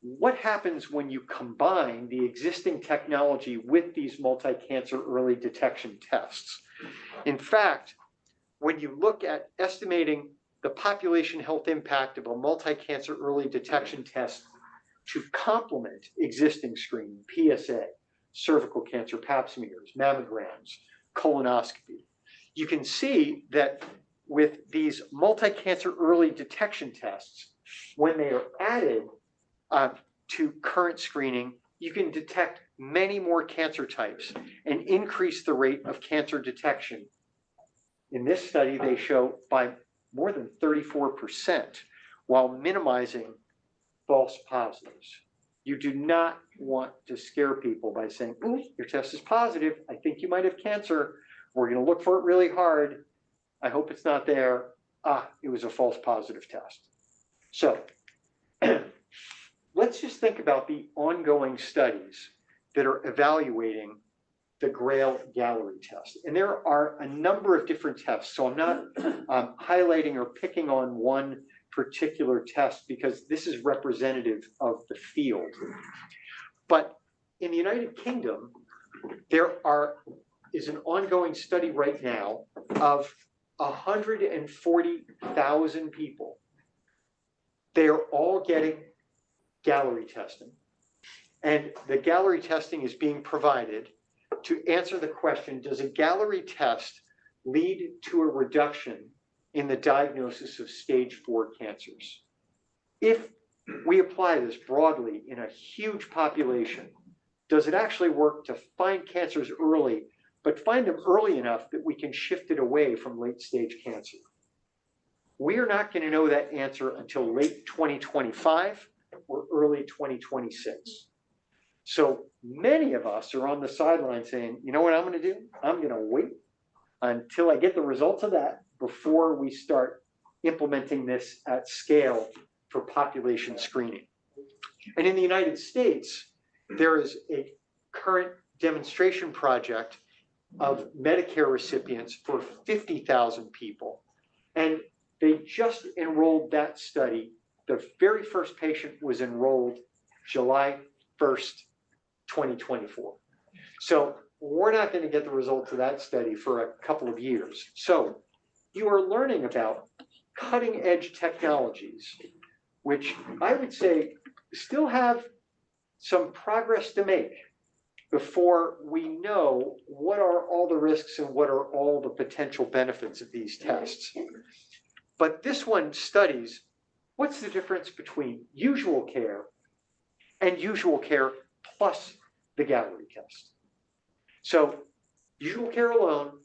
what happens when you combine the existing technology with these multi-cancer early detection tests. In fact, when you look at estimating the population health impact of a multi-cancer early detection test to complement existing screening, PSA, cervical cancer pap smears, mammograms, colonoscopy. You can see that with these multi-cancer early detection tests, when they are added to current screening, you can detect many more cancer types and increase the rate of cancer detection. In this study, they show by more than 34% while minimizing false positives. You do not want to scare people by saying, ooh, your test is positive. I think you might have cancer. We're going to look for it really hard. I hope it's not there. Ah, it was a false positive test. So let's just think about the ongoing studies that are evaluating the Grail Gallery test. And there are a number of different tests. So I'm not highlighting or picking on one particular test because this is representative of the field. But in the United Kingdom, there is an ongoing study right now of 140,000 people. They are all getting Gallery testing. And the Gallery testing is being provided to answer the question, does a Gallery test lead to a reduction in the diagnosis of stage 4 cancers? If we apply this broadly in a huge population, does it actually work to find cancers early, but find them early enough that we can shift it away from late stage cancer? We are not going to know that answer until late 2025 or early 2026. So many of us are on the sideline saying, you know what I'm going to do? I'm going to wait until I get the results of that before we start implementing this at scale for population screening. And in the United States, there is a current demonstration project of Medicare recipients for 50,000 people. And they just enrolled that study. The very first patient was enrolled July 1st, 2024. So we're not going to get the results of that study for a couple of years. So you are learning about cutting edge technologies, which I would say still have some progress to make before we know what are all the risks and what are all the potential benefits of these tests. But this one studies what's the difference between usual care and usual care plus the Gallery test. So usual care alone,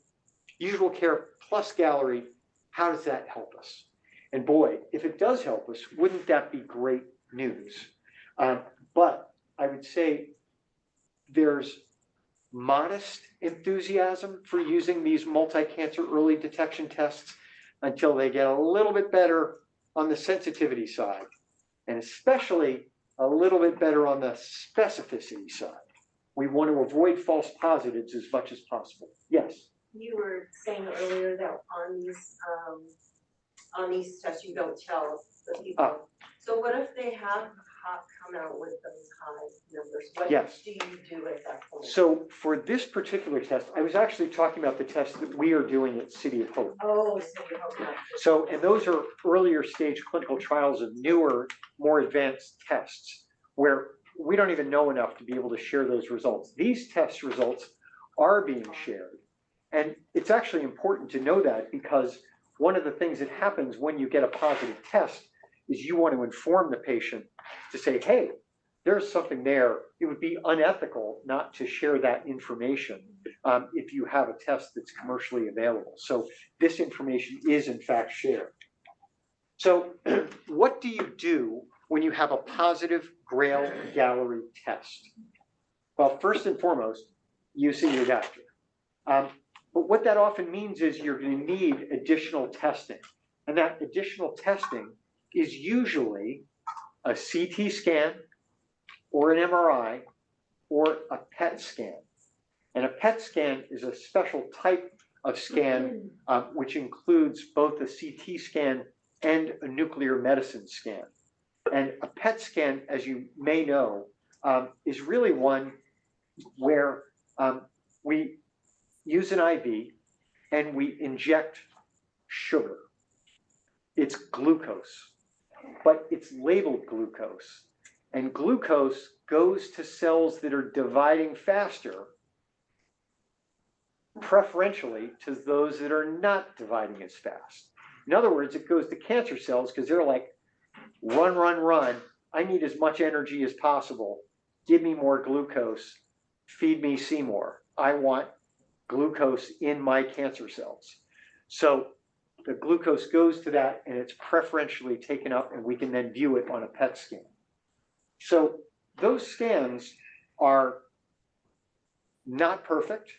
usual care plus Gallery, how does that help us? And boy, if it does help us, wouldn't that be great news? But I would say there's modest enthusiasm for using these multi-cancer early detection tests until they get a little bit better on the sensitivity side, and especially a little bit better on the specificity side. We want to avoid false positives as much as possible. Yes? You were saying earlier that on these tests, you don't tell the people. So what if they have come out with those high numbers? What Yes. do you do at that point? So for this particular test, I was actually talking about the test that we are doing at City of Hope. Oh, so you hope not. So, and those are earlier stage clinical trials of newer, more advanced tests where we don't even know enough to be able to share those results. These test results are being shared. And it's actually important to know that because one of the things that happens when you get a positive test is you want to inform the patient to say, hey, there's something there. It would be unethical not to share that information if you have a test that's commercially available. So this information is in fact shared. So what do you do when you have a positive Grail Gallery test? Well, first and foremost, you see your doctor. But what that often means is you're going to need additional testing. And that additional testing is usually a CT scan or an MRI or a PET scan. And a PET scan is a special type of scan which includes both a CT scan and a nuclear medicine scan. And a PET scan, as you may know, is really one where we use an IV and we inject sugar. It's glucose, but it's labeled glucose. And glucose goes to cells that are dividing faster preferentially to those that are not dividing as fast. In other words, it goes to cancer cells because they're like, run, run, run. I need as much energy as possible. Give me more glucose. Feed me Seymour. I want glucose in my cancer cells. So the glucose goes to that and it's preferentially taken up and we can then view it on a PET scan. So those scans are not perfect,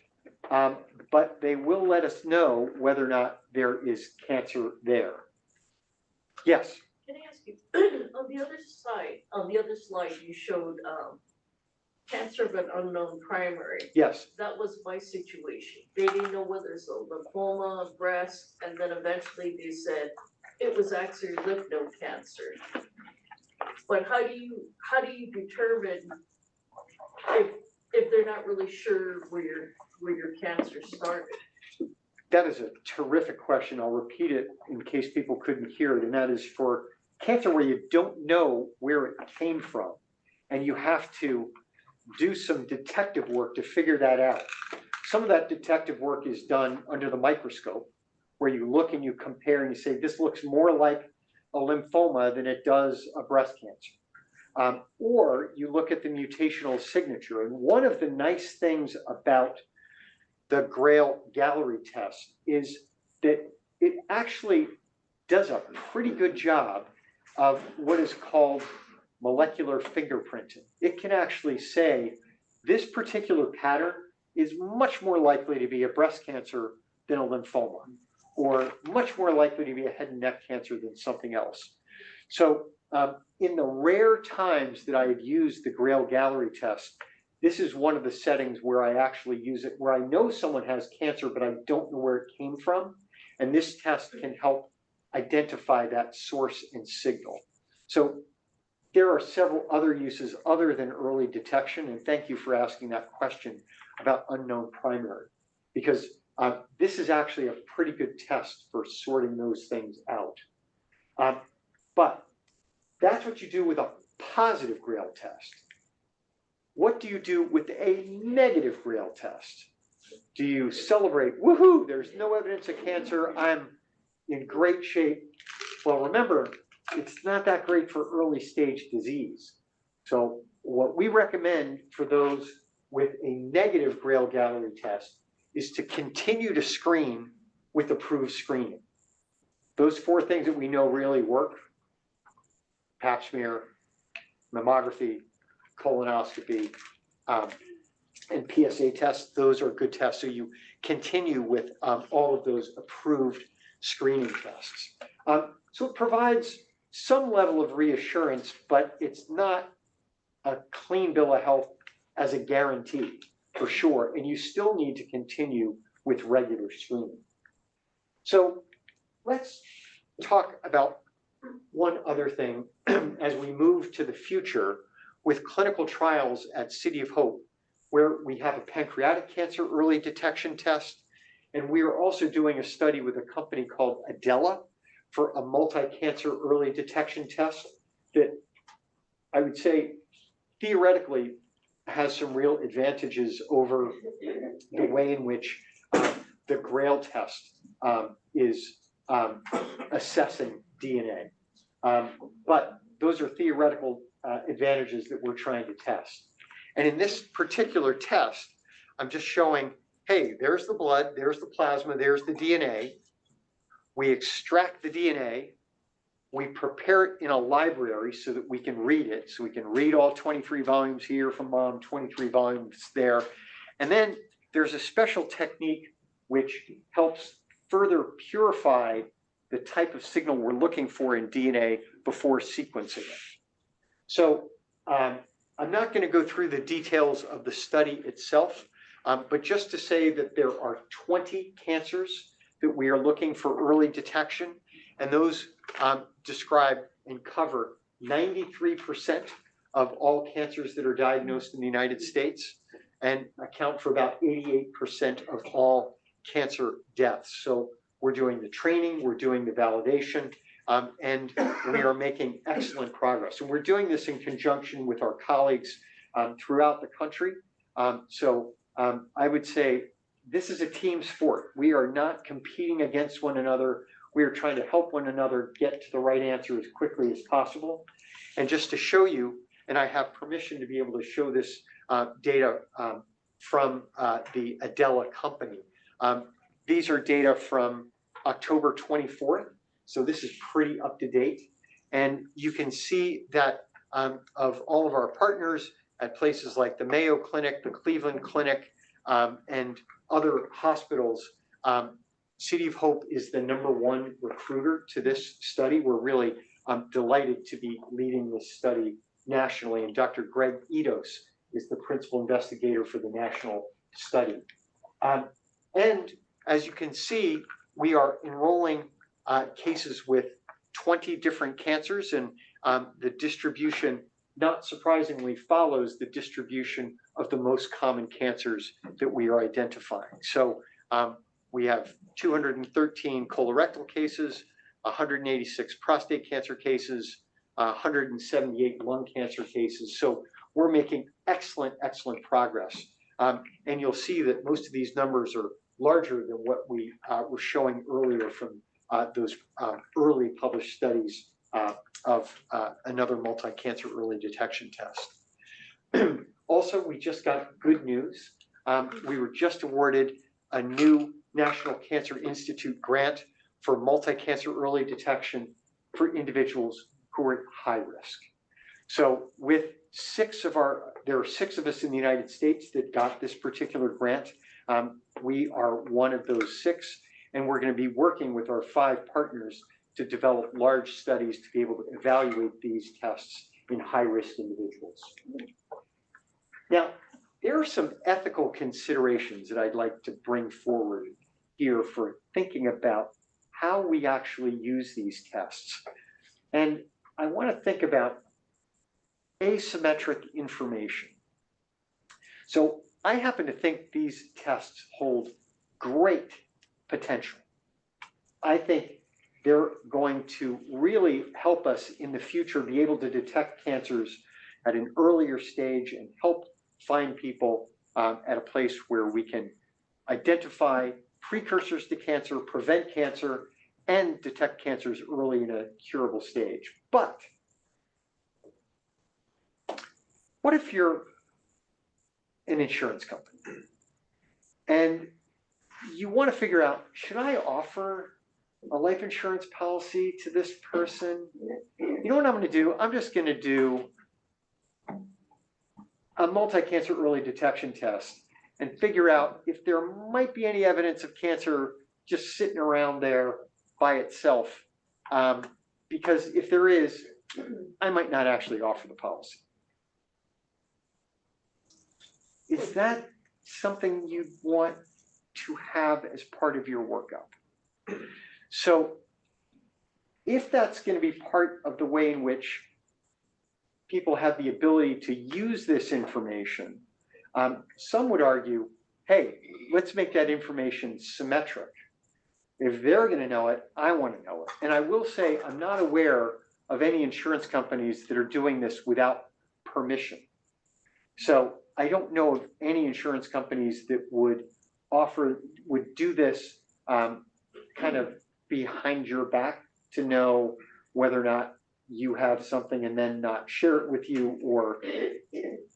but they will let us know whether or not there is cancer there. Yes? Can I ask you, on the other slide, you showed, cancer but unknown primary. Yes. That was my situation. They didn't know whether it's a lymphoma, breast, and then eventually they said it was actually lymph node cancer. But how do you determine if they're not really sure where your cancer started? That is a terrific question. I'll repeat it in case people couldn't hear it, and that is for cancer where you don't know where it came from, and you have to do some detective work to figure that out. Some of that detective work is done under the microscope, where you look and you compare and you say, this looks more like a lymphoma than it does a breast cancer. Or you look at the mutational signature. And one of the nice things about the Grail Gallery test is that it actually does a pretty good job of what is called molecular fingerprinting. It can actually say this particular pattern is much more likely to be a breast cancer than a lymphoma, or much more likely to be a head and neck cancer than something else. So in the rare times that I have used the Grail Gallery test, this is one of the settings where I actually use it, where I know someone has cancer, but I don't know where it came from. And this test can help identify that source and signal. So there are several other uses other than early detection. And thank you for asking that question about unknown primary, because this is actually a pretty good test for sorting those things out. But that's what you do with a positive Grail test. What do you do with a negative Grail test? Do you celebrate, woohoo, there's no evidence of cancer, I'm in great shape? Well, remember, it's not that great for early stage disease. So what we recommend for those with a negative Grail Gallery test is to continue to screen with approved screening. Those 4 things that we know really work: pap smear, mammography, colonoscopy, and PSA tests. Those are good tests. So you continue with all of those approved screening tests. So it provides some level of reassurance, but it's not a clean bill of health as a guarantee, for sure. And you still need to continue with regular screening. So let's talk about one other thing as we move to the future with clinical trials at City of Hope, where we have a pancreatic cancer early detection test. And we are also doing a study with a company called Adela for a multi-cancer early detection test that I would say theoretically has some real advantages over the way in which the Grail test is assessing DNA. But those are theoretical advantages that we're trying to test. And in this particular test, I'm just showing, hey, there's the blood, there's the plasma, there's the DNA. We extract the DNA, we prepare it in a library so that we can read it. So we can read all 23 volumes here from mom, 23 volumes there. And then there's a special technique which helps further purify the type of signal we're looking for in DNA before sequencing it. So I'm not going to go through the details of the study itself, but just to say that there are 20 cancers that we are looking for early detection, and those describe and cover 93% of all cancers that are diagnosed in the United States and account for about 88% of all cancer deaths. So we're doing the training, we're doing the validation, and we are making excellent progress. And we're doing this in conjunction with our colleagues throughout the country. So I would say this is a team sport. We are not competing against one another. We are trying to help one another get to the right answer as quickly as possible. And just to show you, and I have permission to be able to show this data from the Adela company. These are data from October 24th. So this is pretty up to date. And you can see that of all of our partners at places like the Mayo Clinic, the Cleveland Clinic, and other hospitals, City of Hope is the #1 recruiter to this study. We're really delighted to be leading this study nationally, and Dr. Greg Edos is the principal investigator for the national study. And as you can see, we are enrolling cases with 20 different cancers, and the distribution, not surprisingly, follows the distribution of the most common cancers that we are identifying. So we have 213 colorectal cases, 186 prostate cancer cases, 178 lung cancer cases. So we're making excellent progress. And you'll see that most of these numbers are larger than what we were showing earlier from those early published studies of another multi-cancer early detection test. Also, we just got good news. We were just awarded a new National Cancer Institute grant for multi-cancer early detection for individuals who are at high risk. So with there are 6 of us in the United States that got this particular grant. We are one of those 6, and we're going to be working with our 5 partners to develop large studies to be able to evaluate these tests in high-risk individuals. Now, there are some ethical considerations that I'd like to bring forward here for thinking about how we actually use these tests. And I want to think about asymmetric information. So I happen to think these tests hold great potential. I think they're going to really help us in the future be able to detect cancers at an earlier stage and help find people at a place where we can identify precursors to cancer, prevent cancer, and detect cancers early in a curable stage. But what if you're an insurance company and you want to figure out, should I offer a life insurance policy to this person? You know what I'm going to do? I'm just going to do a multi-cancer early detection test and figure out if there might be any evidence of cancer just sitting around there by itself. Because if there is, I might not actually offer the policy. Is that something you'd want to have as part of your workup? So if that's going to be part of the way in which people have the ability to use this information, some would argue, hey, let's make that information symmetric. If they're going to know it, I want to know it. And I will say I'm not aware of any insurance companies that are doing this without permission. So I don't know of any insurance companies that would do this kind of behind your back to know whether or not you have something and then not share it with you or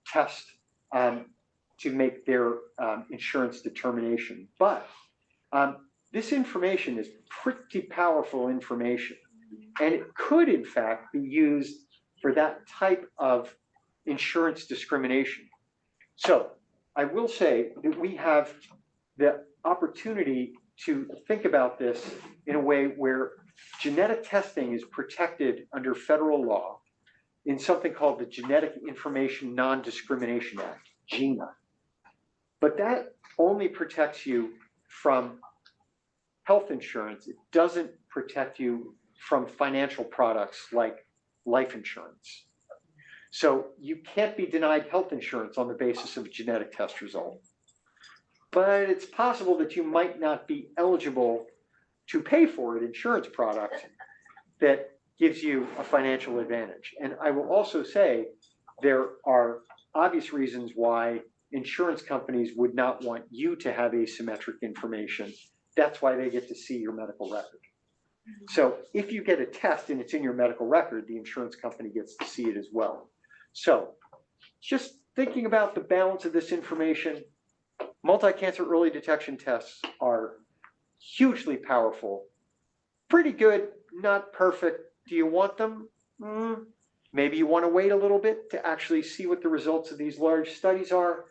test to make their insurance determination. But this information is pretty powerful information, and it could in fact be used for that type of insurance discrimination. So I will say that we have the opportunity to think about this in a way where genetic testing is protected under federal law in something called the Genetic Information Non-Discrimination Act, GINA. But that only protects you from health insurance. It doesn't protect you from financial products like life insurance. So you can't be denied health insurance on the basis of a genetic test result. But it's possible that you might not be eligible to pay for an insurance product that gives you a financial advantage. And I will also say there are obvious reasons why insurance companies would not want you to have asymmetric information. That's why they get to see your medical record. So if you get a test and it's in your medical record, the insurance company gets to see it as well. So just thinking about the balance of this information, multi-cancer early detection tests are hugely powerful, pretty good, not perfect. Do you want them? Maybe you want to wait a little bit to actually see what the results of these large studies are,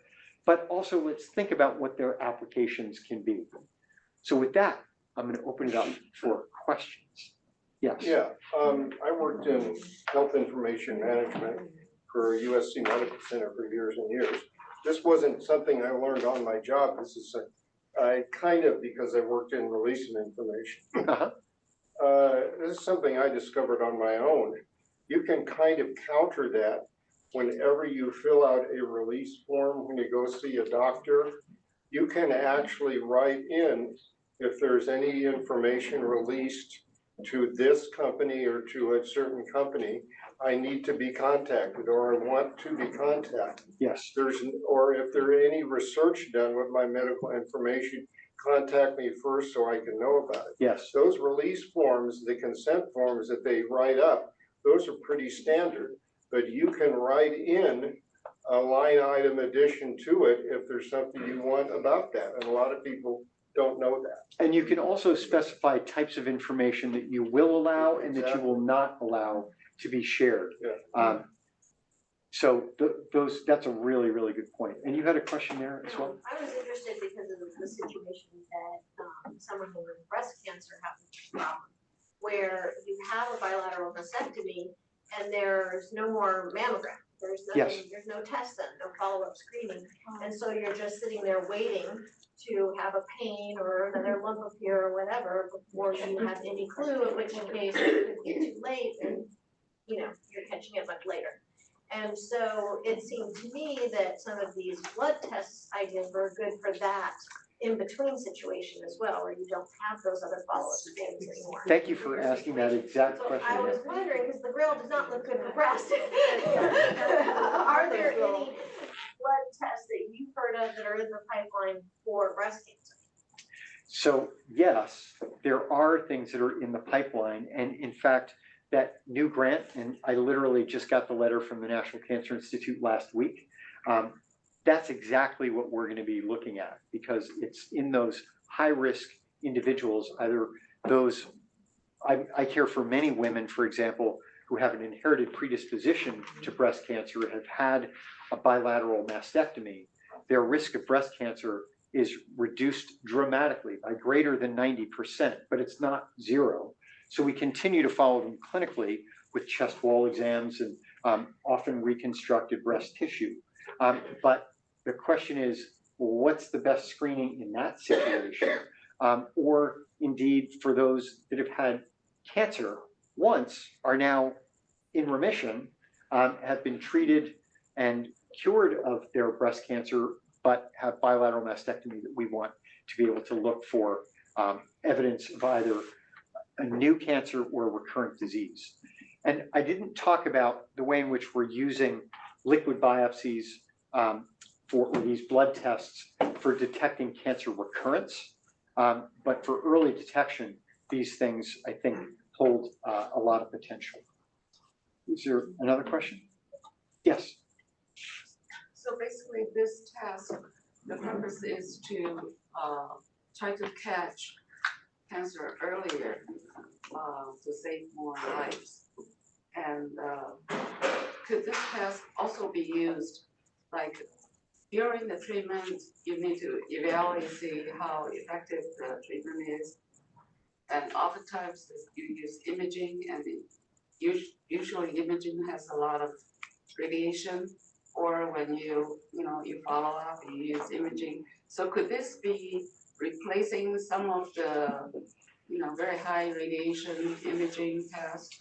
but also let's think about what their applications can be. So with that, I'm going to open it up for questions. Yes. Yeah, I worked in health information management for USC Medical Center for years and years. This wasn't something I learned on my job. This is kind of because I worked in releasing information. This is something I discovered on my own. You can kind of counter that whenever you fill out a release form when you go see a doctor. You can actually write in if there's any information released to this company or to a certain company, I need to be contacted or I want to be contacted. Yes. Or if there are any research done with my medical information, contact me first so I can know about it. Yes. Those release forms, the consent forms that they write up, those are pretty standard, but you can write in a line item addition to it if there's something you want about that. And a lot of people don't know that. And you can also specify types of information that you will allow and that you will not allow to be shared. Yeah. So that's a really, really good point. And you had a question there as well? I was interested because of the situation that someone with breast cancer has, where you have a bilateral mastectomy and there's no more mammogram. There's nothing, there's no test then, no follow-up screening. And so you're just sitting there waiting to have a pain or another lump appear or whatever before you have any clue, in which case it could get too late and, you know, you're catching it much later. And so it seemed to me that some of these blood tests I did were good for that in-between situation as well, where you don't have those other follow-up things anymore. Thank you for asking that exact question. I was wondering, because the grill does not look good for breast. Are there any blood tests that you've heard of that are in the pipeline for breast cancer? So yes, there are things that are in the pipeline. And in fact, that new grant, and I literally just got the letter from the National Cancer Institute last week, that's exactly what we're going to be looking at, because it's in those high-risk individuals, either those, I care for many women, for example, who have an inherited predisposition to breast cancer, have had a bilateral mastectomy. Their risk of breast cancer is reduced dramatically by greater than 90%, but it's not zero. So we continue to follow them clinically with chest wall exams and often reconstructed breast tissue. But the question is, well, what's the best screening in that situation? Or indeed, for those that have had cancer once, are now in remission, have been treated and cured of their breast cancer, but have bilateral mastectomy, that we want to be able to look for evidence of either a new cancer or recurrent disease. And I didn't talk about the way in which we're using liquid biopsies for these blood tests for detecting cancer recurrence. But for early detection, these things, I think, hold a lot of potential. Is there another question? Yes. So basically this task, the purpose is to try to catch cancer earlier to save more lives. And could this test also be used, like during the treatment, you need to evaluate, see how effective the treatment is. And oftentimes you use imaging, and usually imaging has a lot of radiation, or when you follow up, you use imaging. So could this be replacing some of the very high radiation imaging tests?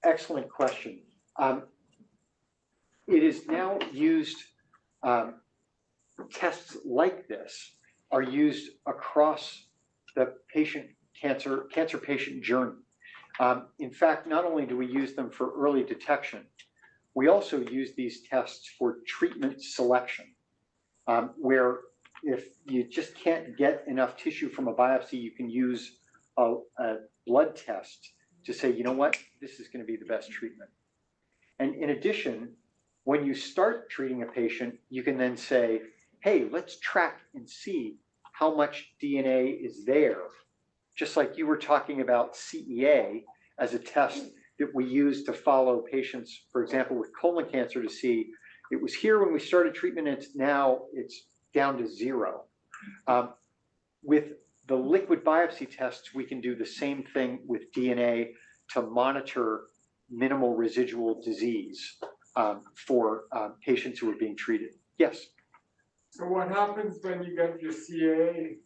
Excellent question. It is now used, tests like this are used across the cancer patient journey. In fact, not only do we use them for early detection, we also use these tests for treatment selection. where if you just can't get enough tissue from a biopsy, you can use a blood test to say, you know what, this is going to be the best treatment. And in addition, when you start treating a patient, you can then say, hey, let's track and see how much DNA is there. Just like you were talking about CEA as a test that we use to follow patients, for example, with colon cancer, to see it was here when we started treatment, it's down to 0. With the liquid biopsy tests, we can do the same thing with DNA to monitor minimal residual disease for patients who are being treated. Yes? So what happens when you get your CA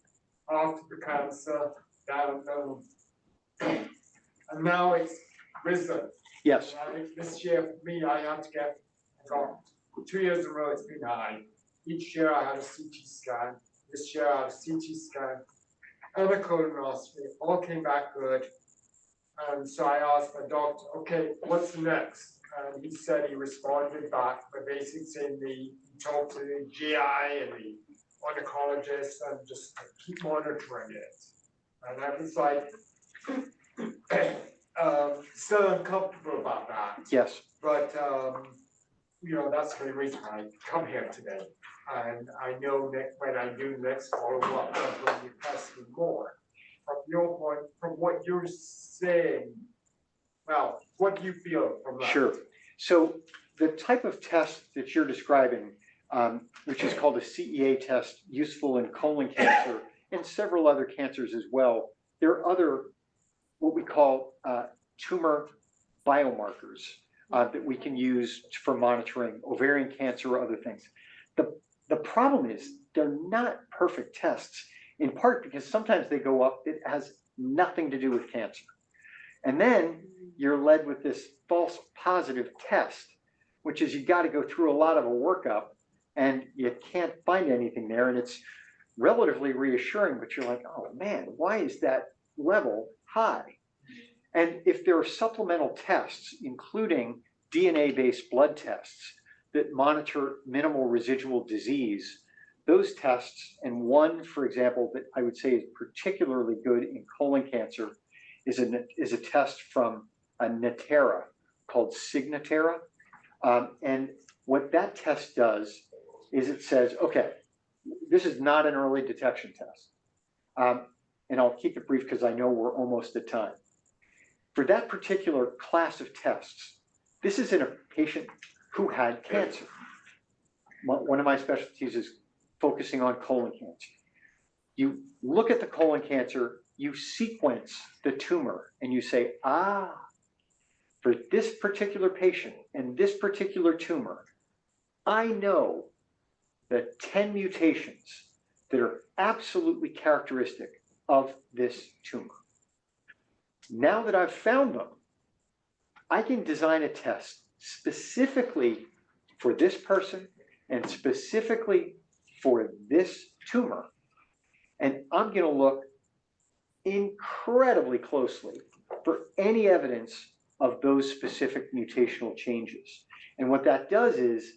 after the cancer diagnosed? And now it's risen. Yes. Right? This year for me, I got 2 years in a row it's been high. Each year I had a CT scan. This year I had a CT scan and a colonoscopy. All came back good. And so I asked my doctor, okay, what's next? And he said he responded back by basically saying he talked to the GI and the oncologist and just keep monitoring it. And I was like, still uncomfortable about that. Yes. But, that's the reason I come here today. And I know that when I do next follow-up, I'm going to be testing more. From your point, from what you're saying, well, what do you feel from that? Sure. So the type of test that you're describing, which is called a CEA test, useful in colon cancer and several other cancers as well, there are other what we call tumor biomarkers that we can use for monitoring ovarian cancer or other things. The problem is they're not perfect tests, in part because sometimes they go up, it has nothing to do with cancer. And then you're led with this false positive test, which is you got to go through a lot of a workup and you can't find anything there. And it's relatively reassuring, but you're like, oh man, why is that level high? And if there are supplemental tests, including DNA-based blood tests that monitor minimal residual disease, those tests, and one, for example, that I would say is particularly good in colon cancer is a test from a Natera called Signatera. And what that test does is it says, okay, this is not an early detection test. And I'll keep it brief because I know we're almost at time. For that particular class of tests, this is in a patient who had cancer. One of my specialties is focusing on colon cancer. You look at the colon cancer, you sequence the tumor, and you say, for this particular patient and this particular tumor, I know the 10 mutations that are absolutely characteristic of this tumor. Now that I've found them, I can design a test specifically for this person and specifically for this tumor. And I'm going to look incredibly closely for any evidence of those specific mutational changes. And what that does is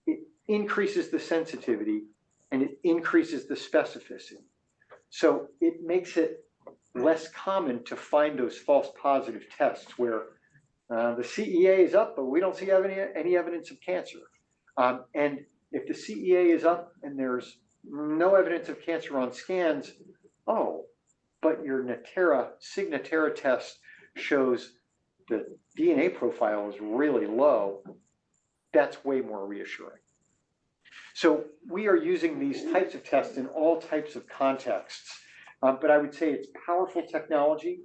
it increases the sensitivity and it increases the specificity. So it makes it less common to find those false positive tests where the CEA is up, but we don't see any evidence of cancer. And if the CEA is up and there's no evidence of cancer on scans, but your Signatera test shows the DNA profile is really low, that's way more reassuring. So we are using these types of tests in all types of contexts, but I would say it's powerful technology.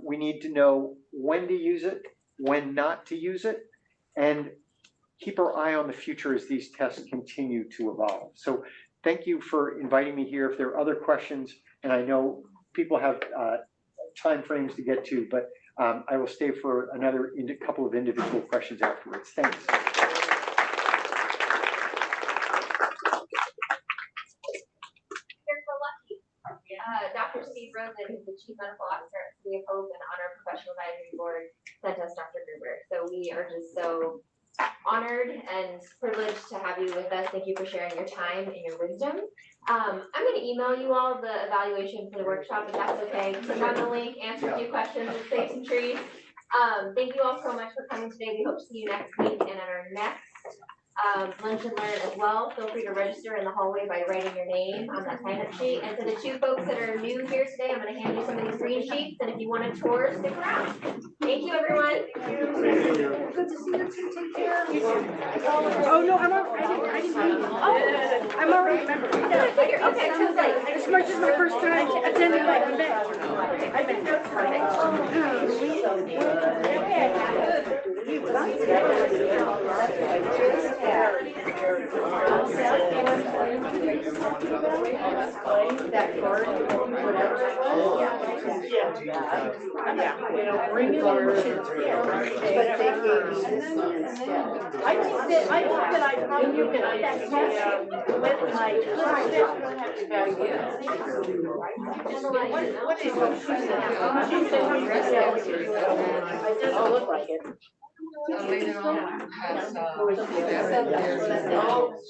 We need to know when to use it, when not to use it, and keep our eye on the future as these tests continue to evolve. So thank you for inviting me here. If there are other questions, and I know people have time frames to get to, but I will stay for another couple of individual questions afterwards. Thanks. You're so lucky. Dr. Steve Rosen, who's the Chief Medical Officer at City of Hope and on our Professional Advisory Board, sent us Dr. Gruber. So we are just so honored and privileged to have you with us. Thank you for sharing your time and your wisdom. I'm gonna email you all the evaluation for the workshop, if that's okay. Click on the link, answer a few questions, save some trees. Thank you all so much for coming today. We hope to see you next week and at our next lunch and learn as well. Feel free to register in the hallway by writing your name on that sign-up sheet. And for the two folks that are new here today, I'm gonna hand you some of these green sheets, and if you want a tour, stick around. Thank you, everyone. Good to see you too, take care. Oh, no, I'm already, I didn't, I'm already a member. I figured, okay, so it's like, This is my first time attending like an event. I've been there for Bring it over to the but they gave me this one instead. I think that I probably you can with my what is it doesn't look like it. Later on has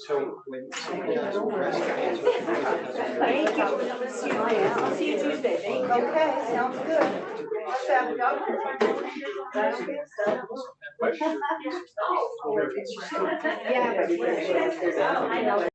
So when somebody has breast cancer. Thank you. I'll see you Tuesday. Thank you. okay, sounds good. Yeah.